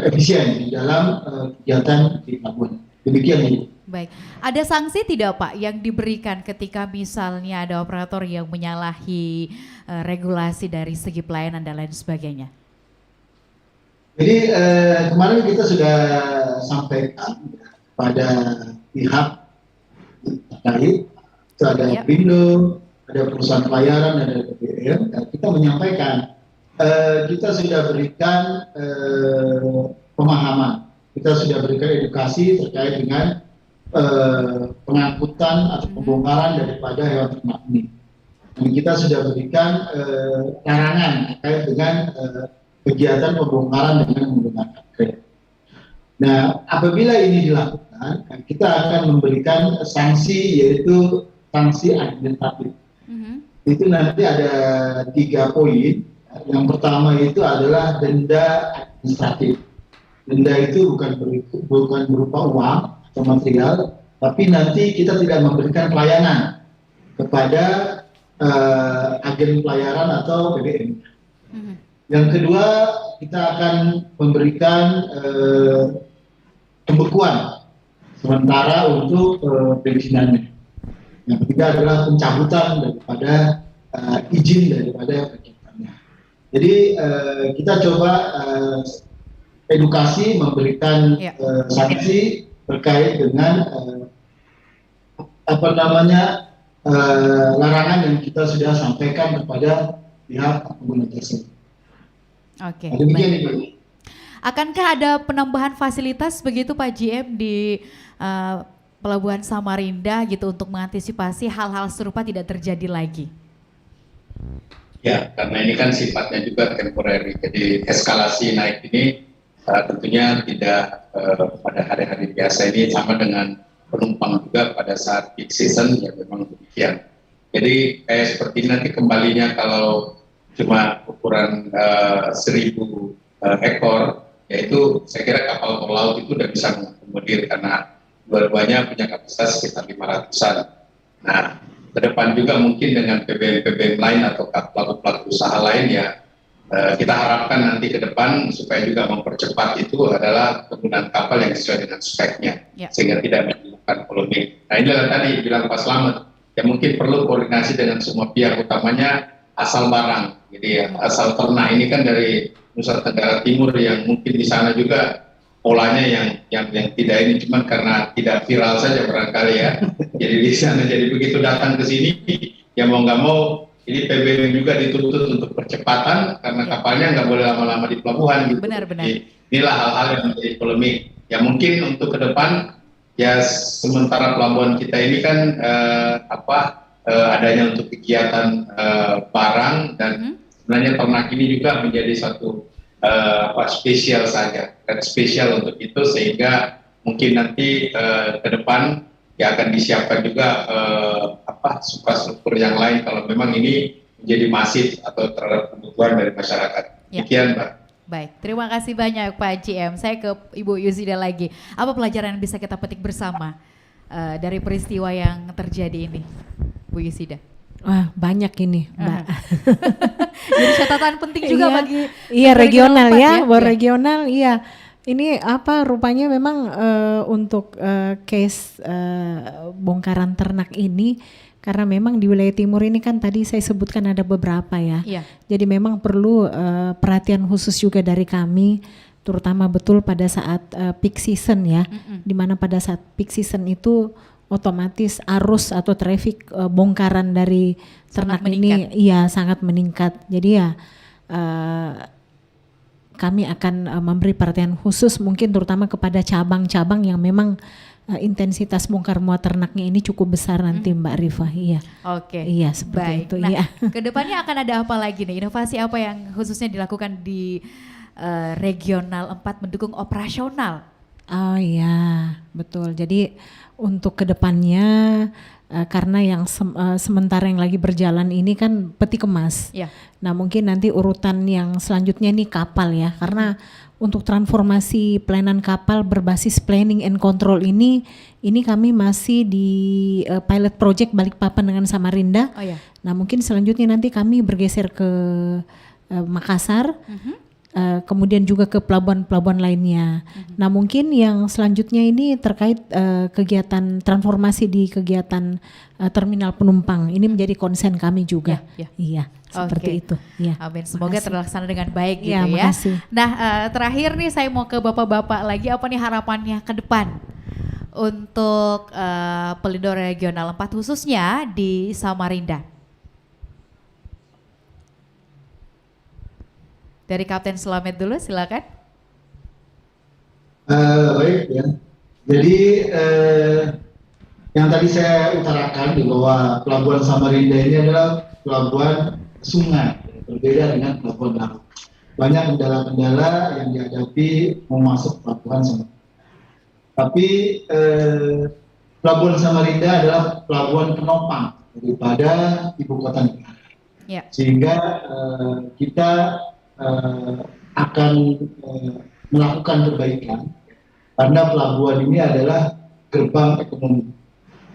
efisien di dalam kegiatan di pelabuhan. Demikian Ibu. Baik, ada sanksi tidak Pak yang diberikan ketika misalnya ada operator yang menyalahi regulasi dari segi pelayanan dan lain sebagainya? Jadi kemarin kita sudah sampaikan pada pihak terkait, itu ada Pelindo, ada perusahaan pelayaran, ada PBM, kita menyampaikan, kita sudah berikan pemahaman, kita sudah berikan edukasi terkait dengan pengangkutan atau pembongkaran daripada hewan ternak ini. Dan kita sudah berikan larangan terkait dengan kegiatan pembongkaran dengan menggunakan kren. Nah, apabila ini dilakukan, kita akan memberikan sanksi, yaitu sanksi administratif. Itu nanti ada 3 poin. Yang pertama itu adalah denda administratif. Denda itu bukan berupa uang atau material, tapi nanti kita tidak memberikan pelayanan kepada agen pelayaran atau BBM. Yang kedua, kita akan memberikan pembekuan sementara untuk perizinannya. Yang ketiga adalah pencabutan daripada izin daripada kegiatannya. Jadi kita coba edukasi, memberikan Ya. sanksi terkait dengan larangan yang kita sudah sampaikan kepada pihak pengguna jasa. Oke. Nah, demikian Baik. Ibu. Akankah ada penambahan fasilitas begitu Pak GM di Pelabuhan Samarinda gitu untuk mengantisipasi hal-hal serupa tidak terjadi lagi? Ya, karena ini kan sifatnya juga temporary, jadi eskalasi naik ini tentunya tidak pada hari-hari biasa ini sama dengan penumpang juga pada saat peak season ya memang demikian. Jadi kayak seperti ini nanti kembalinya kalau cuma ukuran 1.000 ekor, yaitu saya kira kapal tol laut itu udah bisa mengakomodir karena dua-duanya punya kapasitas sekitar 500-an. Nah, ke depan juga mungkin dengan PBM lain atau pelaku-pelaku usaha lain ya kita harapkan nanti ke depan supaya juga mempercepat itu adalah penggunaan kapal yang sesuai dengan speknya sehingga tidak menimbulkan polemik. Nah inilah tadi bilang Pak Slamet ya mungkin perlu koordinasi dengan semua pihak utamanya asal barang. Jadi ya, asal ternak ini kan dari Nusa Tenggara Timur yang mungkin di sana juga polanya yang tidak ini cuma karena tidak viral saja barangkali ya. Jadi di sana jadi begitu datang ke sini ya mau nggak mau ini PBM juga dituntut untuk percepatan karena kapalnya nggak boleh lama-lama di pelabuhan gitu. Benar-benar. Inilah hal-hal yang menjadi polemik. Ya mungkin untuk ke depan ya sementara pelabuhan kita ini kan adanya untuk kegiatan barang dan sebenarnya ternak ini juga menjadi satu spesial saja, spesial untuk itu sehingga mungkin nanti ke depan ya akan disiapkan juga infrastruktur yang lain kalau memang ini menjadi masif atau terhadap kebutuhan dari masyarakat. Demikian, Mbak. Baik, terima kasih banyak Pak GM. Saya ke Ibu Yusida lagi. Apa pelajaran yang bisa kita petik bersama dari peristiwa yang terjadi ini, Bu Yusida? Wah, banyak ini, Mbak. Jadi catatan penting juga bagi regional ya, regional iya. Ini rupanya memang untuk case bongkaran ternak ini karena memang di wilayah timur ini kan tadi saya sebutkan ada beberapa ya. Jadi memang perlu perhatian khusus juga dari kami terutama betul pada saat peak season ya. Di mana pada saat peak season itu otomatis arus atau traffic bongkaran dari ternak ini sangat meningkat. Jadi ya kami akan memberi perhatian khusus mungkin terutama kepada cabang-cabang yang memang intensitas bongkar muat ternaknya ini cukup besar nanti Mbak Rifa. Iya. Oke. Iya seperti itu. Nah, iya. Kedepannya akan ada apa lagi nih? Inovasi apa yang khususnya dilakukan di Regional 4 mendukung operasional? Oh iya, betul. Jadi untuk kedepannya karena yang sementara yang lagi berjalan ini kan peti kemas. Nah mungkin nanti urutan yang selanjutnya nih kapal ya, karena untuk transformasi pelayanan kapal berbasis planning and control ini kami masih di pilot project Balikpapan dengan Samarinda. Nah mungkin selanjutnya nanti kami bergeser ke Makassar. Kemudian juga ke pelabuhan-pelabuhan lainnya. Nah mungkin yang selanjutnya ini terkait kegiatan transformasi di kegiatan terminal penumpang. Ini menjadi konsen kami juga. Iya, seperti itu. Ya. Amin. Semoga terlaksana dengan baik gitu ya. Makasih. Nah terakhir nih saya mau ke bapak-bapak lagi. Apa nih harapannya ke depan untuk Pelindo Regional 4 khususnya di Samarinda? Dari Kapten Slamet dulu, silakan. Baik ya. Jadi yang tadi saya utarakan bahwa Pelabuhan Samarinda ini adalah pelabuhan sungai, berbeda dengan pelabuhan laut. Banyak kendala-kendala yang dihadapi mau masuk Pelabuhan Samarinda. Tapi Pelabuhan Samarinda adalah pelabuhan penopang daripada ibu kota negara. Sehingga kita akan melakukan perbaikan karena pelabuhan ini adalah gerbang ekonomi.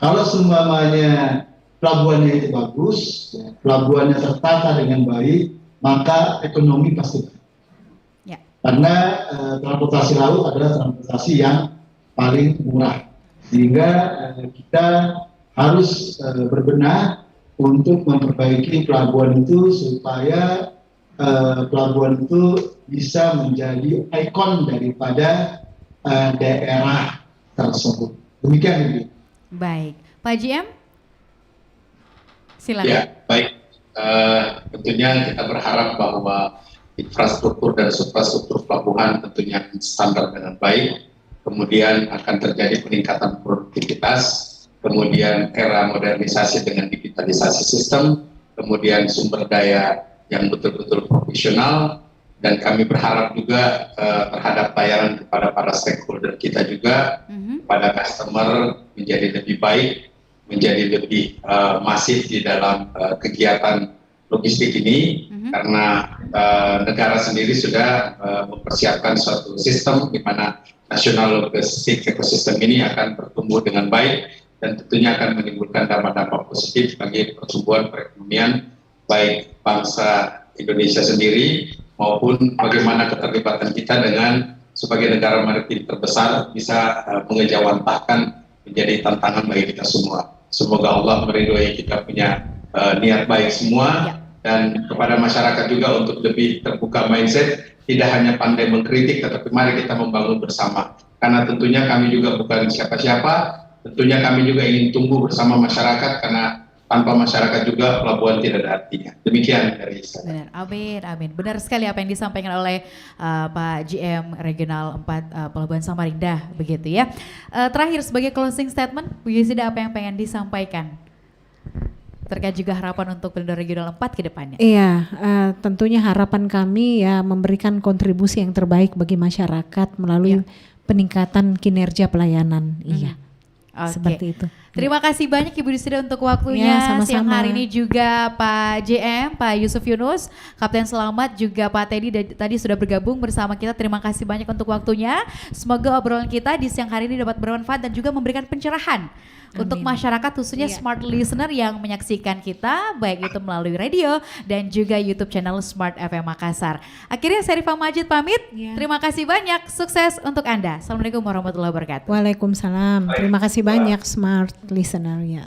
Kalau semuanya pelabuhannya itu bagus, pelabuhannya tertata dengan baik, maka ekonomi pasti baik. Karena transportasi laut adalah transportasi yang paling murah, sehingga kita harus berbenah untuk memperbaiki pelabuhan itu supaya pelabuhan itu bisa menjadi ikon daripada daerah tersebut. Demikian Ibu. Baik, Pak GM, silakan. Ya, baik. Tentunya kita berharap bahwa infrastruktur dan suprastruktur pelabuhan tentunya standar dengan baik, kemudian akan terjadi peningkatan produktivitas, kemudian era modernisasi dengan digitalisasi sistem, kemudian sumber daya yang betul-betul profesional, dan kami berharap juga terhadap layanan kepada para stakeholder kita juga, kepada customer menjadi lebih baik, menjadi lebih masif di dalam kegiatan logistik ini, karena negara sendiri sudah mempersiapkan suatu sistem di mana nasional logistik ekosistem ini akan bertumbuh dengan baik dan tentunya akan menimbulkan dampak-dampak positif bagi pertumbuhan perekonomian baik bangsa Indonesia sendiri maupun bagaimana keterlibatan kita dengan sebagai negara maritim terbesar bisa mengejawantahkan menjadi tantangan bagi kita semua. Semoga Allah meridhoi kita punya niat baik semua, dan kepada masyarakat juga untuk lebih terbuka mindset, tidak hanya pandai mengkritik, tetapi mari kita membangun bersama. Karena tentunya kami juga bukan siapa-siapa, tentunya kami juga ingin tumbuh bersama masyarakat, karena tanpa masyarakat juga pelabuhan tidak ada artinya. Demikian dari saya. Benar, amin, amin. Benar sekali apa yang disampaikan oleh Pak GM Regional 4 Pelabuhan Samarinda, begitu ya. Terakhir sebagai closing statement, Bu Yusida, apa yang pengen disampaikan? Terkait juga harapan untuk Pelindo Regional 4 ke depannya. Iya, tentunya harapan kami ya memberikan kontribusi yang terbaik bagi masyarakat melalui peningkatan kinerja pelayanan. Iya, seperti itu. Terima kasih banyak Ibu Yusida untuk waktunya sama-sama. siang hari ini, juga Pak JM, Pak Yusuf Yunus, Kapten Selamat, juga Pak Teddy tadi sudah bergabung bersama kita. Terima kasih banyak untuk waktunya. Semoga obrolan kita di siang hari ini dapat bermanfaat dan juga memberikan pencerahan untuk masyarakat, khususnya smart listener yang menyaksikan kita baik itu melalui radio dan juga YouTube channel Smart FM Makassar. Akhirnya saya Rifa Majid pamit. Terima kasih banyak, sukses untuk Anda. Assalamualaikum warahmatullahi wabarakatuh. Waalaikumsalam. Terima kasih banyak smart listener ya.